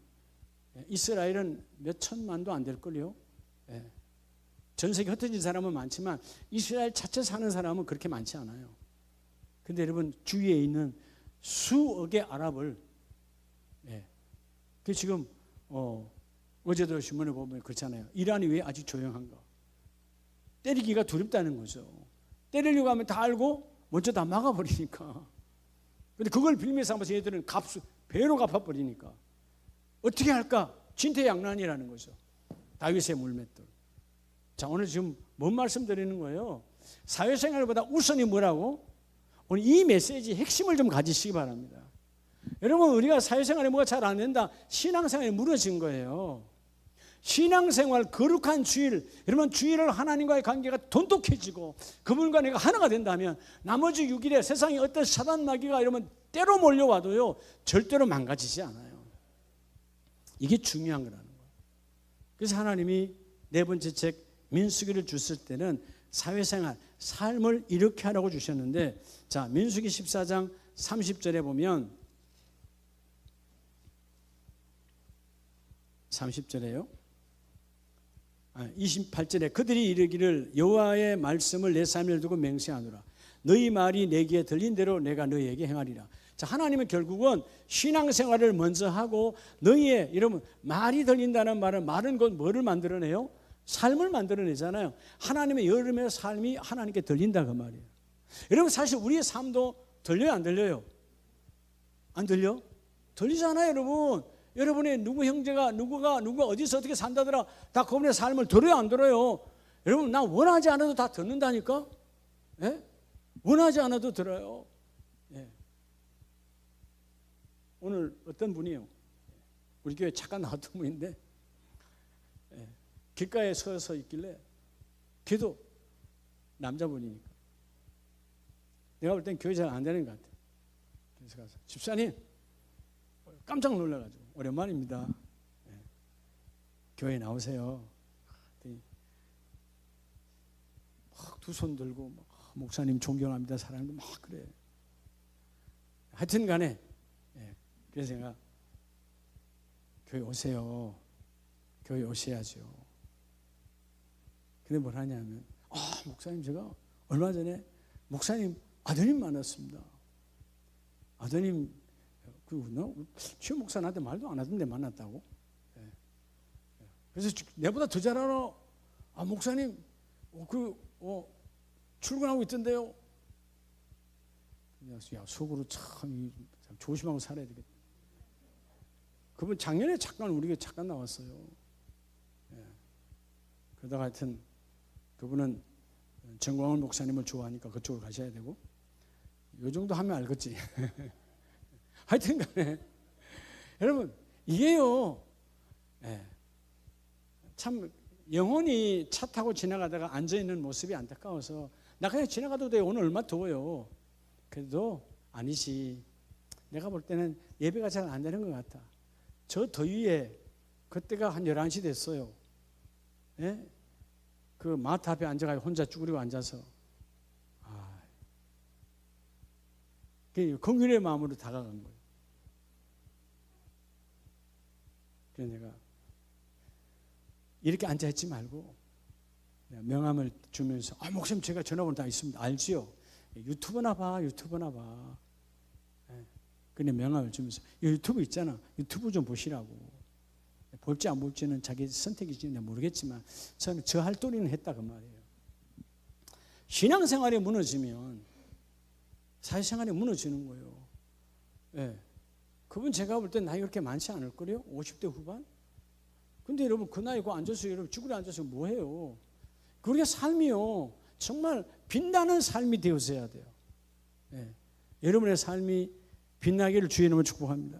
이스라엘은 몇 천만도 안 될걸요. 전 세계 흩어진 사람은 많지만 이스라엘 자체 사는 사람은 그렇게 많지 않아요. 근데 여러분 주위에 있는 수억의 아랍을 그 지금 어제도 신문에 보면 그렇잖아요. 이란이 왜 아직 조용한가? 때리기가 두렵다는 거죠. 때리려고 하면 다 알고 먼저 다 막아버리니까. 근데 그걸 빌미에 삼아서 얘들은 배로 갚아버리니까 어떻게 할까? 진퇴양난이라는 거죠. 다윗의 물맷돌. 자, 오늘 지금 뭔 말씀 드리는 거예요? 사회생활보다 우선이 뭐라고? 오늘 이 메시지 핵심을 좀 가지시기 바랍니다. 여러분 우리가 사회생활에 뭐가 잘 안 된다. 신앙생활이 무너진 거예요. 신앙생활 거룩한 주일, 여러분 주일을 하나님과의 관계가 돈독해지고 그분과 내가 하나가 된다면 나머지 6일에 세상에 어떤 사단 마귀가 여러분 때로 몰려와도요 절대로 망가지지 않아요. 이게 중요한 거라는 거예요. 그래서 하나님이 네 번째 책 민수기를 주실 때는 사회생활, 삶을 이렇게 하라고 주셨는데, 자 민수기 14장 30절에 보면 30절에요. 28절에 그들이 이르기를 여호와의 말씀을 내 삶에 두고 맹세하노라. 너희 말이 내게 들린 대로 내가 너희에게 행하리라. 자, 하나님은 결국은 신앙생활을 먼저 하고 너희의 여러분 말이 들린다는 말은 곧 뭐를 만들어내요? 삶을 만들어내잖아요. 하나님의 여름의 삶이 하나님께 들린다 그 말이에요. 여러분 사실 우리의 삶도 들려요 안 들려요? 안 들려? 들리잖아요 여러분. 여러분의 누구 형제가 누가 어디서 어떻게 산다더라 다 그분의 삶을 들어요 안 들어요? 여러분 나 원하지 않아도 다 듣는다니까. 예? 원하지 않아도 들어요. 예. 오늘 어떤 분이요? 우리 교회 잠깐 나왔던 분인데 길가에 서서 있길래 걔도 남자분이니까 내가 볼 땐 교회 잘 안 되는 것 같아. 그래서 가서 집사님 깜짝 놀라가지고 오랜만입니다. 교회 나오세요. 막 두 손 들고 막, 목사님 존경합니다. 사랑합니다. 막 그래. 하여튼 간에 그래서 제가 교회 오세요. 교회 오셔야죠. 근데 뭘 하냐면 목사님 제가 얼마 전에 목사님 아드님 만났습니다. 아드님 최 목사 나한테 말도 안 하던데 만났다고. 그래서 내보다 더 잘 알아. 목사님 출근하고 있던데요. 야 속으로 참 조심하고 살아야 되겠다. 그분 작년에 잠깐 우리 잠깐 나왔어요. 그러다가 하여튼 그분은 정광훈 목사님을 좋아하니까 그쪽으로 가셔야 되고, 요 정도 하면 알겠지. 하여튼 간에 여러분 이게요, 참 영혼이 차 타고 지나가다가 앉아있는 모습이 안타까워서 나 그냥 지나가도 돼, 오늘 얼마 더워요. 그래도 아니지, 내가 볼 때는 예배가 잘 안 되는 것 같아. 저 더위에 그때가 한 11시 됐어요. 그 마트 앞에 앉아가지고 혼자 쭈그리고 앉아서 긍휼의 마음으로 다가간 거예요. 그래서 내가 이렇게 앉아있지 말고 명함을 주면서 목사님 제가 전화번호 다 있습니다. 알지요? 유튜브나 봐. 근데 명함을 주면서 유튜브 있잖아. 유튜브 좀 보시라고. 볼지 안 볼지는 자기 선택이지 모르겠지만 저는 저 할 도리는 했다 그 말이에요. 신앙생활이 무너지면 사회생활이 무너지는 거예요. 그분 제가 볼 때 나이 그렇게 많지 않을 거래요. 50대 후반. 근데 여러분 그 나이고 앉아서 여러분 쭈그려 앉아서 뭐 해요? 그게 삶이요, 정말 빛나는 삶이 되어서야 돼요. 여러분의 삶이 빛나기를 주의 이름으로 축복합니다.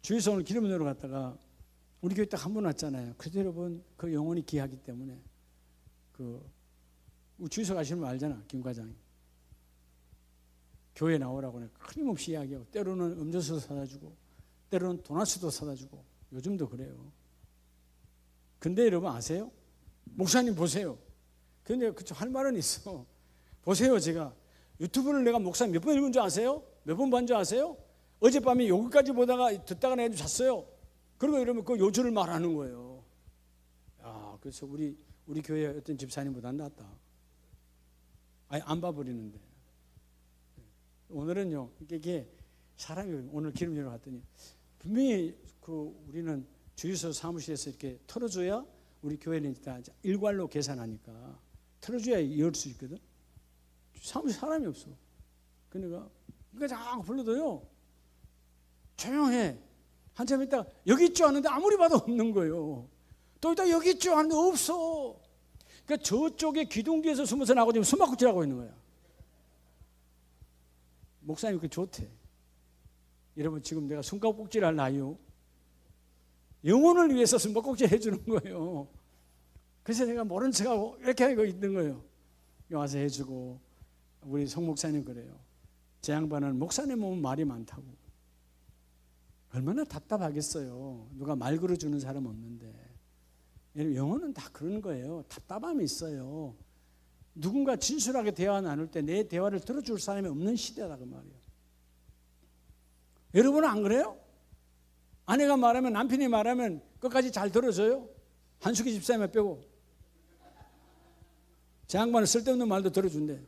주에서 오늘 기름 넣으러 갔다가 우리 교회 딱 한 번 왔잖아요. 그래도 여러분 그 영혼이 귀하기 때문에 주에서 가시는 거 알잖아, 김 과장이. 교회 나오라고 끊임없이 이야기하고, 때로는 음료수도 사다 주고 때로는 도넛도 사다 주고, 요즘도 그래요. 근데 여러분 아세요? 목사님 보세요. 근데 할 말은 있어. 보세요, 제가 유튜브를 내가 목사님 몇 번 읽은 줄 아세요? 몇 번 본 줄 아세요? 어젯밤에 여기까지 보다가 듣다가 내가 잤어요. 그리고 이러면 그 요주를 말하는 거예요. 그래서 우리 교회 어떤 집사님보다 낫다. 아예 안 봐버리는데. 오늘은요, 이게 사람이 오늘 기름 열어 갔더니 분명히 우리는 주유소 사무실에서 이렇게 털어줘야 우리 교회는 일단 일괄로 계산하니까 털어줘야 열 수 있거든. 사무실 사람이 없어. 그러니까 자꾸 불러도요, 조용해. 한참 있다가 여기 있죠 하는데 아무리 봐도 없는 거예요. 또 이따 여기 있죠 하는데 없어. 그러니까 저쪽에 기둥 뒤에서 숨어서 나고 지금 숨바꼭질하고 있는 거야. 목사님 그 좋대. 여러분 지금 내가 숨바꼭질 할 나이요. 영혼을 위해서 숨바꼭질 해주는 거예요. 그래서 내가 모른 척하고 이렇게 하고 있는 거예요. 와서 해주고. 우리 송 목사님 그래요. 제 양반은 목사님 오면 말이 많다고. 얼마나 답답하겠어요. 누가 말 걸어주는 사람 없는데. 영혼은 다 그런 거예요. 답답함이 있어요. 누군가 진솔하게 대화 나눌 때 내 대화를 들어줄 사람이 없는 시대다 그 말이에요. 여러분은 안 그래요? 아내가 말하면, 남편이 말하면 끝까지 잘 들어줘요? 한숙이 집사님을 빼고. 제 양반은 쓸데없는 말도 들어준대.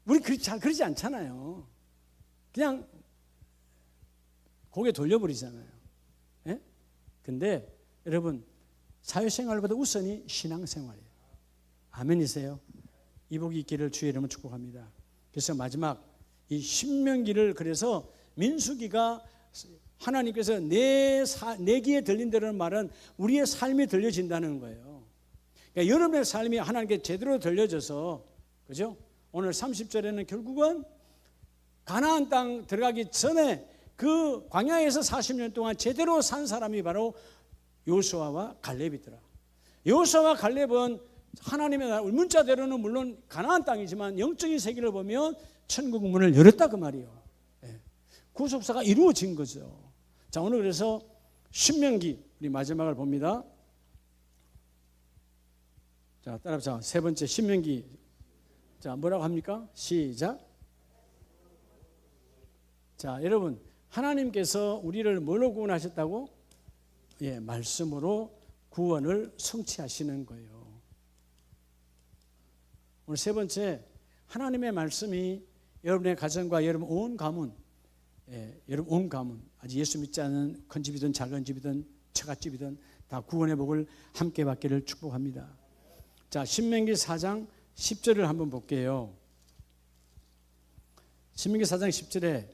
우리 잘 그러지 않잖아요. 그냥 고개 돌려버리잖아요. 근데 여러분 사회생활보다 우선이 신앙생활이에요. 아멘이세요? 이복이 있기를 주의 이름으로 축복합니다. 그래서 마지막 이 신명기를, 그래서 민수기가 하나님께서 내 귀에 들린다는 말은 우리의 삶이 들려진다는 거예요. 그러니까 여러분의 삶이 하나님께 제대로 들려져서, 그죠? 오늘 30절에는 결국은 가나안 땅 들어가기 전에 그 광야에서 40년 동안 제대로 산 사람이 바로 여호수아와 갈렙이더라. 여호수아와 갈렙은 하나님의 나라, 문자대로는 물론 가나안 땅이지만 영적인 세계를 보면 천국 문을 열었다 그 말이에요. 구속사가 이루어진 거죠. 자, 오늘 그래서 신명기 우리 마지막을 봅니다. 자, 따라합시다. 세 번째 신명기. 자, 뭐라고 합니까? 시작. 자, 여러분 하나님께서 우리를 뭘로 구원하셨다고? 말씀으로 구원을 성취하시는 거예요. 오늘 세 번째, 하나님의 말씀이 여러분의 가정과 여러분 온 가문, 여러분 온 가문, 아직 예수 믿지 않은 큰 집이든 작은 집이든 처갓집이든 다 구원의 복을 함께 받기를 축복합니다. 자, 신명기 4장 10절을 한번 볼게요. 신명기 4장 10절에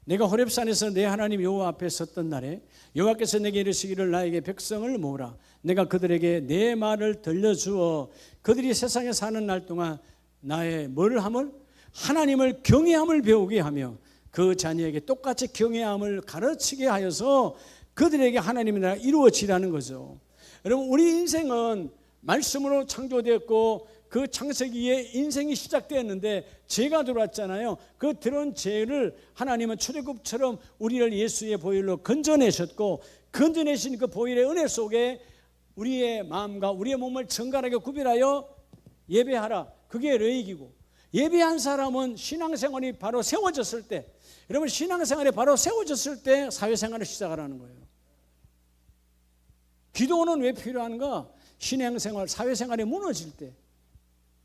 내가 호렙산에서 내 하나님 여호와 앞에 섰던 날에 여호와께서 내게 이르시기를 나에게 백성을 모으라. 내가 그들에게 내 말을 들려주어 그들이 세상에 사는 날 동안 나의 뭐를 함을? 하나님을 경외함을 배우게 하며 그 자녀에게 똑같이 경외함을 가르치게 하여서 그들에게 하나님의 나라가 이루어지라는 거죠. 여러분, 우리 인생은 말씀으로 창조되었고 그 창세기에 인생이 시작되었는데 죄가 들어왔잖아요. 그 들어온 죄를 하나님은 출애굽처럼 우리를 예수의 보혈로 건져내셨고, 건져내신 그 보혈의 은혜 속에 우리의 마음과 우리의 몸을 정갈하게 구별하여 예배하라. 그게 레위기고, 예배한 사람은 신앙생활이 바로 세워졌을 때, 여러분 신앙생활이 바로 세워졌을 때 사회생활을 시작하라는 거예요. 기도는 왜 필요한가? 신앙생활, 사회생활이 무너질 때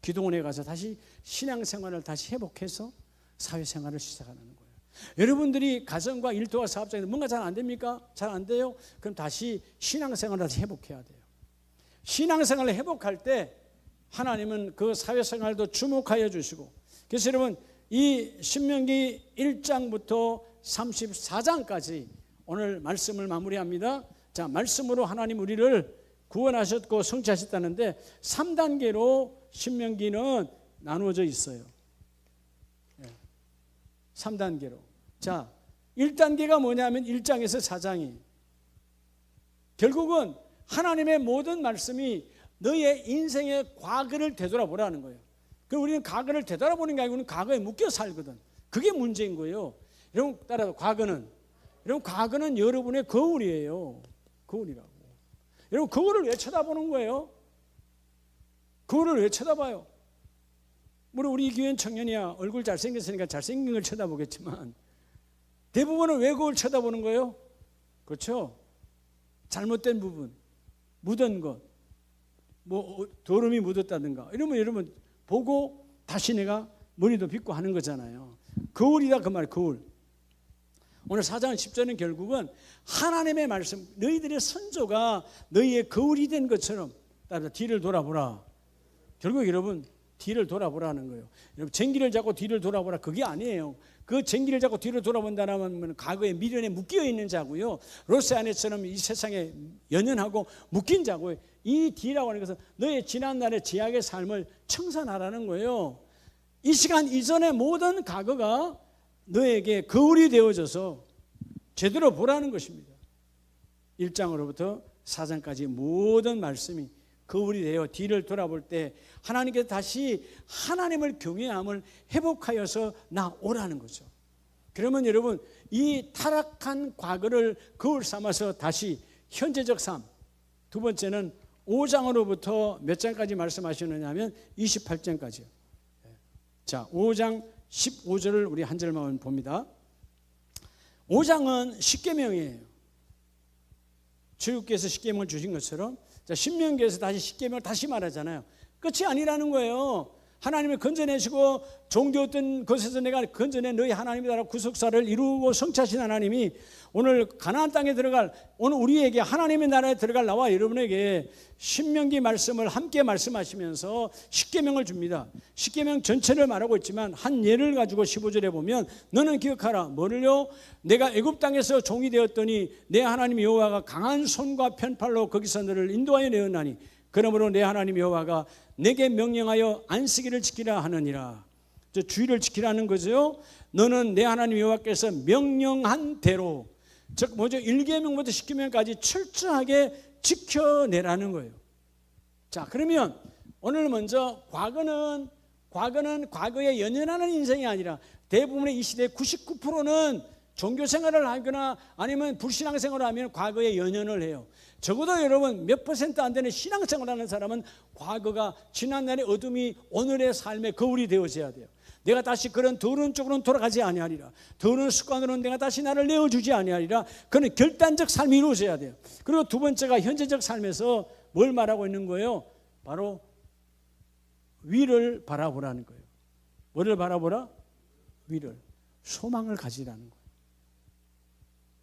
기도원에 가서 다시 신앙생활을 다시 회복해서 사회생활을 시작하는 거예요. 여러분들이 가정과 일터와 사업장에서 뭔가 잘 안 됩니까? 잘 안 돼요? 그럼 다시 신앙생활을 다시 회복해야 돼요. 신앙생활을 회복할 때 하나님은 그 사회생활도 주목하여 주시고, 그래서 여러분 이 신명기 1장부터 34장까지 오늘 말씀을 마무리합니다. 자, 말씀으로 하나님 우리를 구원하셨고 성취하셨다는데 3단계로 신명기는 나누어져 있어요. 3단계로. 자, 1단계가 뭐냐면 1장에서 4장이 결국은 하나님의 모든 말씀이 너의 인생의 과거를 되돌아보라는 거예요. 그럼 우리는 과거를 되돌아보는 게 아니고 우리는 과거에 묶여 살거든. 그게 문제인 거예요. 여러분 따라서 과거는 여러분의 거울이에요. 거울이라고. 여러분 거울을 왜 쳐다보는 거예요? 거울을 왜 쳐다봐요? 물론 우리 교회는 청년이야 얼굴 잘생겼으니까 잘생긴 걸 쳐다보겠지만 대부분은 왜 거울 쳐다보는 거예요? 그렇죠? 잘못된 부분, 묻은 것, 뭐 더러움이 묻었다든가 이러면 여러분 보고 다시 내가 머리도 빗고 하는 거잖아요. 거울이다 그 말이에요. 거울. 오늘 4장 10절은 결국은 하나님의 말씀, 너희들의 선조가 너희의 거울이 된 것처럼 따라서 뒤를 돌아보라. 결국 여러분 뒤를 돌아보라는 거예요. 여러분 쟁기를 잡고 뒤를 돌아보라 그게 아니에요. 그 쟁기를 잡고 뒤를 돌아본다면 과거의 미련에 묶여 있는 자고요. 로세 안에처럼 이 세상에 연연하고 묶인 자고요. 이 뒤라고 하는 것은 너의 지난날의 죄악의 삶을 청산하라는 거예요. 이 시간 이전의 모든 과거가 너에게 거울이 되어져서 제대로 보라는 것입니다. 1장으로부터 4장까지 모든 말씀이 거울이 되어 뒤를 돌아볼 때 하나님께서 다시 하나님을 경외함을 회복하여서 나오라는 거죠. 그러면 여러분 이 타락한 과거를 거울 삼아서 다시 현재적 삶, 두 번째는 5장으로부터 몇 장까지 말씀하시느냐 하면 28장까지요. 자, 5장 15절을 우리 한 절만 봅니다. 5장은 십계명이에요. 주님께서 십계명을 주신 것처럼 자, 신명기에서 다시 십계명을 다시 말하잖아요. 끝이 아니라는 거예요. 하나님을 건져내시고 종되었던 것에서 내가 건져내 너희 하나님이라는 구속사를 이루고 성취하신 하나님이 오늘 가나안 땅에 들어갈, 오늘 우리에게 하나님의 나라에 들어갈 나와 여러분에게 신명기 말씀을 함께 말씀하시면서 십계명을 줍니다. 십계명 전체를 말하고 있지만 한 예를 가지고 15절에 보면 너는 기억하라. 뭐를요? 내가 애굽 땅에서 종이 되었더니 내 하나님 여호와가 강한 손과 편팔로 거기서 너를 인도하여 내었나니 그러므로 내 하나님 여호와가 내게 명령하여 안식일을 지키라 하느니라. 저 주일을 지키라는 거죠. 너는 내 하나님 여호와께서 명령한 대로, 즉 뭐죠? 1계명부터 10계명까지 철저하게 지켜내라는 거예요. 자, 그러면 오늘 먼저 과거는 과거에 연연하는 인생이 아니라 대부분의 이 시대의 99%는 종교생활을 하거나 아니면 불신앙생활을 하면 과거에 연연을 해요. 적어도 여러분 몇 퍼센트 안 되는 신앙생활을 하는 사람은 과거가 지난날의 어둠이 오늘의 삶의 거울이 되어져야 돼요. 내가 다시 그런 더러운 쪽으로는 돌아가지 아니하리라. 더러운 습관으로는 내가 다시 나를 내어주지 아니하리라. 그는 결단적 삶이 이루어져야 돼요. 그리고 두 번째가 현재적 삶에서 뭘 말하고 있는 거예요? 바로 위를 바라보라는 거예요. 뭐를 바라보라? 위를. 소망을 가지라는 거예요.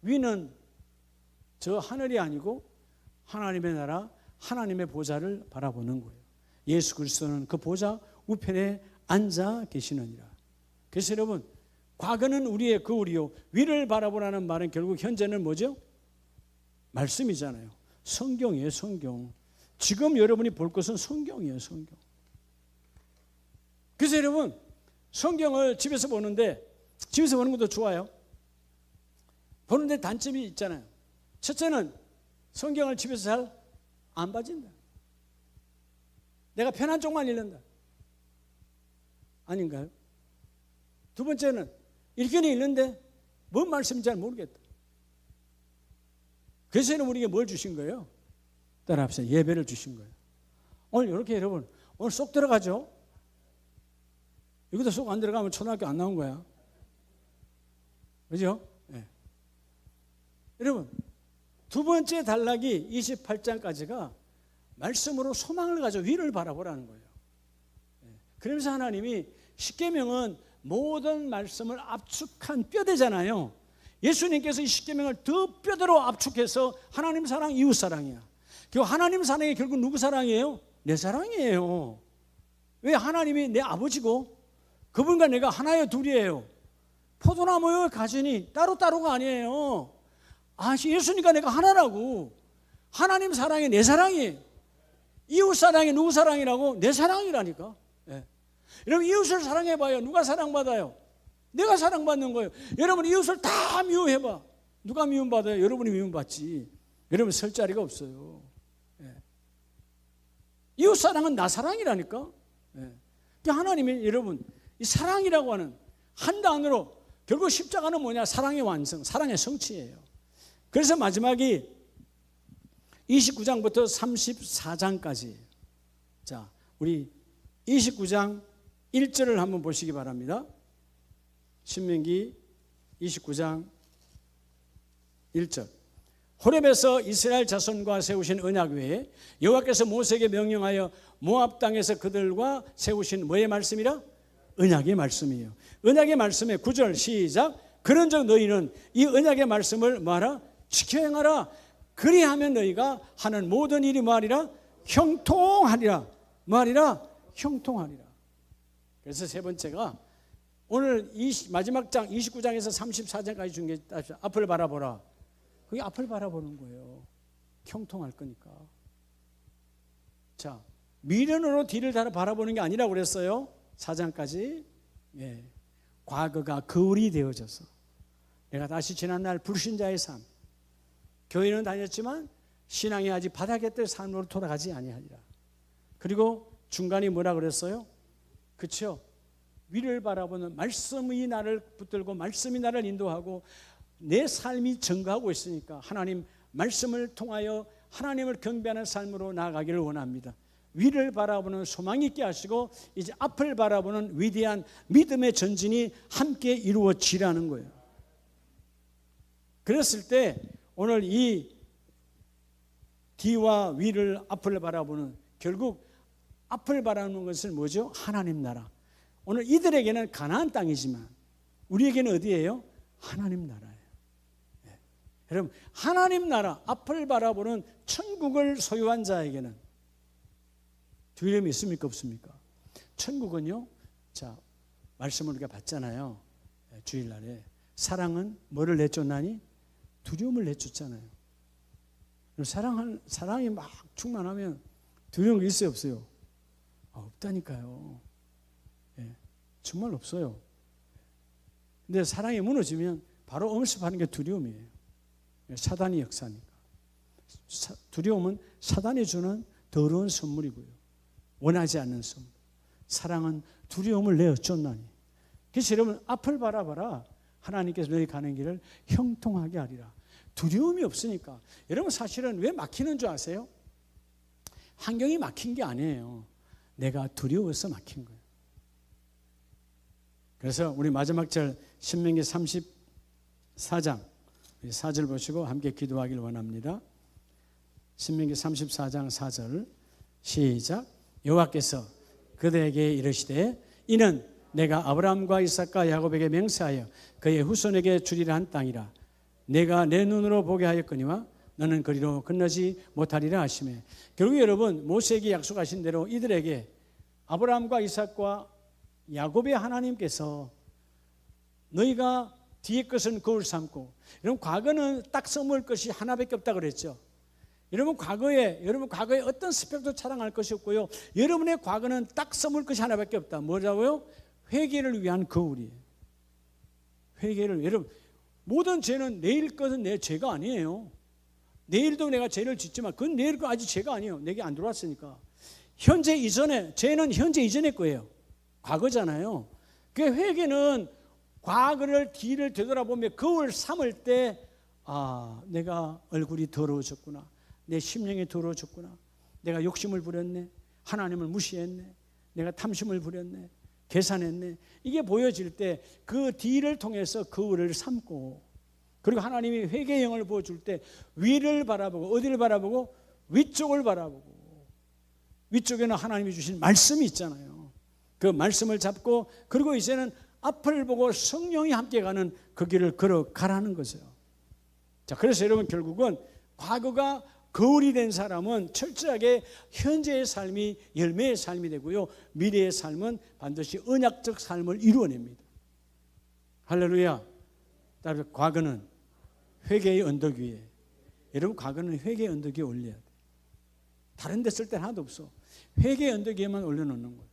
위는 저 하늘이 아니고 하나님의 나라, 하나님의 보좌를 바라보는 거예요. 예수 그리스도는 그 보좌 우편에 앉아 계시느니라. 그래서 여러분 과거는 우리의 거울이요 위를 바라보라는 말은 결국 현재는 뭐죠? 말씀이잖아요. 성경이에요. 성경. 지금 여러분이 볼 것은 성경이에요. 성경. 그래서 여러분 성경을 집에서 보는데, 집에서 보는 것도 좋아요. 보는데 단점이 있잖아요. 첫째는 성경을 집에서 잘 안 봐진다. 내가 편한 쪽만 읽는다. 아닌가요? 두 번째는 읽기는 읽는데 뭔 말씀인지 잘 모르겠다. 그래서 우리에게 뭘 주신 거예요? 따라합시다. 예배를 주신 거예요. 오늘 이렇게 여러분 오늘 쏙 들어가죠? 이것도 쏙 안 들어가면 초등학교 안 나온 거야. 그죠? 네. 여러분 두 번째 단락이 28장까지가 말씀으로 소망을 가져 위를 바라보라는 거예요. 그러면서 하나님이 십계명은 모든 말씀을 압축한 뼈대잖아요. 예수님께서 이 십계명을 더 뼈대로 압축해서 하나님 사랑, 이웃 사랑이야. 결국 하나님 사랑이 결국 누구 사랑이에요? 내 사랑이에요. 왜? 하나님이 내 아버지고 그분과 내가 하나의 둘이에요. 포도나무의 가지니 따로따로가 아니에요. 예수님과 내가 하나라고. 하나님 사랑이 내 사랑이에요. 이웃 사랑이 누구 사랑이라고? 내 사랑이라니까. 예. 여러분 이웃을 사랑해봐요. 누가 사랑받아요? 내가 사랑받는 거예요. 여러분 이웃을 다 미워해봐. 누가 미움받아요? 여러분이 미움받지. 여러분 설 자리가 없어요. 예. 이웃 사랑은 나 사랑이라니까. 예. 하나님이 여러분 이 사랑이라고 하는 한 단어로 결국 십자가는 뭐냐? 사랑의 완성, 사랑의 성취예요. 그래서 마지막이 29장부터 34장까지. 자, 우리 29장 1절을 한번 보시기 바랍니다. 신명기 29장 1절. 호렙에서 이스라엘 자손과 세우신 언약 외에 여호와께서 모세에게 명령하여 모압 땅에서 그들과 세우신 뭐의 말씀이라? 언약의 말씀이에요. 언약의 말씀의 9절 시작. 그런즉 너희는 이 언약의 말씀을 뭐하라? 지켜 행하라. 그리하면 너희가 하는 모든 일이 뭐하리라? 형통하리라. 뭐하리라? 형통하리라. 그래서 세 번째가 오늘 마지막 장 29장에서 34장까지 준 게 앞을 바라보라. 그게 앞을 바라보는 거예요. 형통할 거니까. 자, 미련으로 뒤를 바라보는 게 아니라고 그랬어요. 4장까지. 예. 과거가 거울이 되어져서 내가 다시 지난날 불신자의 삶, 교회는 다녔지만 신앙이 아직 바닥에 뜰 삶으로 돌아가지 아니하리라. 그리고 중간이 뭐라 그랬어요? 그렇죠? 위를 바라보는 말씀이 나를 붙들고 말씀이 나를 인도하고 내 삶이 증거하고 있으니까 하나님 말씀을 통하여 하나님을 경배하는 삶으로 나아가기를 원합니다. 위를 바라보는 소망 있게 하시고 이제 앞을 바라보는 위대한 믿음의 전진이 함께 이루어지라는 거예요. 그랬을 때 오늘 이 뒤와 위를 앞을 바라보는, 결국 앞을 바라보는 것은 뭐죠? 하나님 나라. 오늘 이들에게는 가나안 땅이지만 우리에게는 어디예요? 하나님 나라예요. 네. 여러분 하나님 나라 앞을 바라보는 천국을 소유한 자에게는 두려움이 있습니까? 없습니까? 천국은요, 자, 말씀을 우리가 봤잖아요. 주일날에. 사랑은 뭐를 내쫓나니? 두려움을 내쫓잖아요. 사랑이 막 충만하면 두려운 게 있어요? 없어요? 없다니까요. 예, 정말 없어요. 근데 사랑이 무너지면 바로 엄습하는 게 두려움이에요. 사단이 역사니까. 두려움은 사단이 주는 더러운 선물이고요. 원하지 않는 선물. 사랑은 두려움을 내어쫓나니. 그래서 여러분 앞을 바라봐라. 하나님께서 너희 가는 길을 형통하게 하리라. 두려움이 없으니까. 여러분 사실은 왜 막히는 줄 아세요? 환경이 막힌 게 아니에요. 내가 두려워서 막힌 거예요. 그래서 우리 마지막 절 신명기 34장 4절 보시고 함께 기도하기를 원합니다. 신명기 34장 4절 시작. 여호와께서 그들에게 이르시되 이는 내가 아브라함과 이삭과 야곱에게 맹세하여 그의 후손에게 주리라 한 땅이라. 내가 내 눈으로 보게 하였거니와 너는 그리로 건너지 못하리라 하시매. 결국 여러분 모세에게 약속하신 대로 이들에게 아브라함과 이삭과 야곱의 하나님께서 너희가 뒤에 것은 거울 삼고. 여러분 과거는 딱 써먹을 것이 하나밖에 없다 그랬죠. 여러분 과거에 어떤 스펙도 자랑할 것이 없고요. 여러분의 과거는 딱 써먹을 것이 하나밖에 없다. 뭐라고요? 회개를 위한 거울이에요. 회개를. 여러분 모든 죄는 내일 것은 내 죄가 아니에요. 내일도 내가 죄를 짓지만 그건 내일 거 아직 죄가 아니에요. 내게 안 들어왔으니까. 현재 이전에 죄는 현재 이전의 거예요. 과거잖아요. 그 회개는 과거를 뒤를 되돌아보며 거울 삼을 때 내가 얼굴이 더러워졌구나. 내 심령이 더러워졌구나. 내가 욕심을 부렸네. 하나님을 무시했네. 내가 탐심을 부렸네. 계산했네. 이게 보여질 때 그 뒤를 통해서 거울을 삼고, 그리고 하나님이 회개의 영을 보여줄 때 위를 바라보고, 어디를 바라보고? 위쪽을 바라보고. 위쪽에는 하나님이 주신 말씀이 있잖아요. 그 말씀을 잡고, 그리고 이제는 앞을 보고 성령이 함께 가는 그 길을 걸어가라는 거죠. 자, 그래서 여러분 결국은 과거가 거울이 된 사람은 철저하게 현재의 삶이 열매의 삶이 되고요, 미래의 삶은 반드시 언약적 삶을 이루어냅니다. 할렐루야. 따라서 과거는 회개의 언덕 위에, 여러분 과거는 회개의 언덕 위에 올려야 돼. 다른 데 쓸 때는 하나도 없어. 회개의 언덕 위에만 올려놓는 거예요.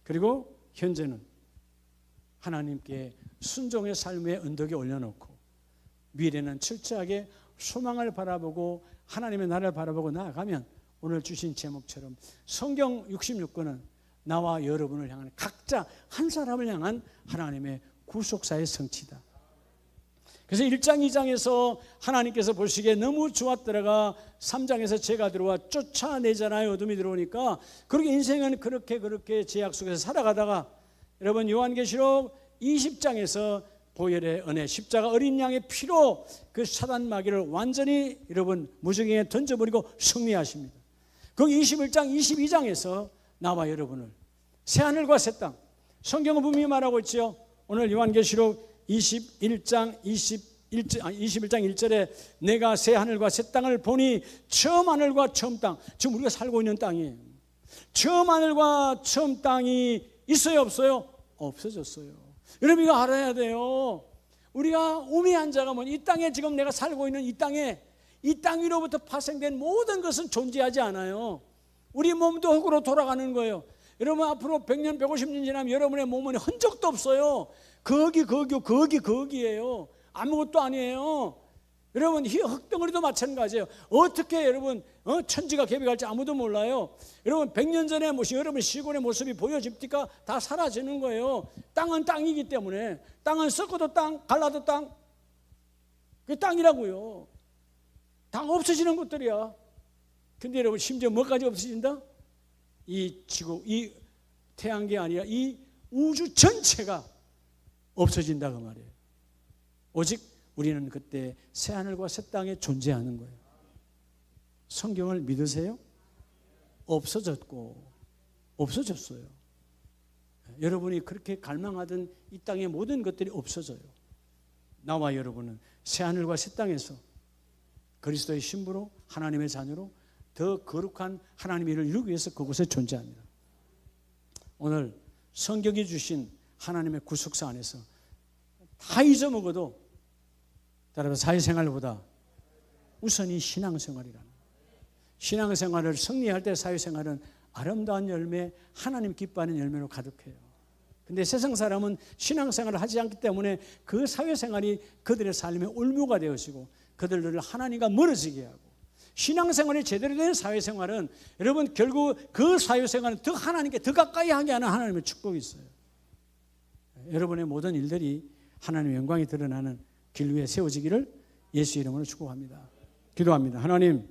그리고 현재는 하나님께 순종의 삶의 언덕에 올려놓고, 미래는 철저하게 소망을 바라보고 하나님의 나라를 바라보고 나아가면 오늘 주신 제목처럼 성경 66권은 나와 여러분을 향한, 각자 한 사람을 향한 하나님의 구속사의 성취다. 그래서 1장 2장에서 하나님께서 보시기에 너무 좋았더라가 3장에서 죄가 들어와 쫓아내잖아요. 어둠이 들어오니까. 그렇게 인생은 그렇게 죄악 속에서 살아가다가, 여러분 요한계시록 20장에서 보혈의 은혜, 십자가 어린 양의 피로 그 사단 마귀를 완전히 여러분 무저갱에 던져버리고 승리하십니다. 그 21장 22장에서 나와 여러분을 새하늘과 새 땅, 성경은 분명히 말하고 있죠. 오늘 요한계시록 21장 1절에 내가 새 하늘과 새 땅을 보니 처음 하늘과 처음 땅, 지금 우리가 살고 있는 땅이에요. 처음 하늘과 처음 땅이 있어요, 없어요? 없어졌어요. 여러분 이거 알아야 돼요. 우리가 우매한 자가 뭐냐, 이 땅에 지금 내가 살고 있는 이 땅에, 이 땅 위로부터 파생된 모든 것은 존재하지 않아요. 우리 몸도 흙으로 돌아가는 거예요. 여러분 앞으로 100년 150년 지나면 여러분의 몸은 흔적도 없어요. 거기예요. 아무것도 아니에요. 여러분 흙덩어리도 마찬가지예요. 어떻게 여러분 천지가 개벽할지 아무도 몰라요. 여러분 100년 전에 여러분 시골의 모습이 보여집니까? 다 사라지는 거예요. 땅은 땅이기 때문에. 땅은 썩어도 땅, 갈라도 땅, 그 땅이라고요. 땅 없어지는 것들이야. 근데 여러분 심지어 뭐까지 없어진다? 이 지구, 이 태양계 아니라 이 우주 전체가 없어진다 그 말이에요. 오직 우리는 그때 새하늘과 새 땅에 존재하는 거예요. 성경을 믿으세요? 없어졌고 없어졌어요. 여러분이 그렇게 갈망하던 이 땅의 모든 것들이 없어져요. 나와 여러분은 새하늘과 새 땅에서 그리스도의 신부로, 하나님의 자녀로 더 거룩한 하나님의 일을 이루기 위해서 그곳에 존재합니다. 오늘 성경이 주신 하나님의 구속사 안에서 다 잊어먹어도 따라서 사회생활보다 우선이 신앙생활이라는 거예요. 신앙생활을 승리할 때 사회생활은 아름다운 열매, 하나님 기뻐하는 열매로 가득해요. 근데 세상 사람은 신앙생활을 하지 않기 때문에 그 사회생활이 그들의 삶의 올무가 되어지고 그들을 하나님과 멀어지게 하고, 신앙생활이 제대로 된 사회생활은 여러분 결국 그 사회생활은 더 하나님께 더 가까이 하게 하는 하나님의 축복이 있어요. 여러분의 모든 일들이 하나님의 영광이 드러나는 길 위에 세워지기를 예수 이름으로 축복합니다. 기도합니다. 하나님,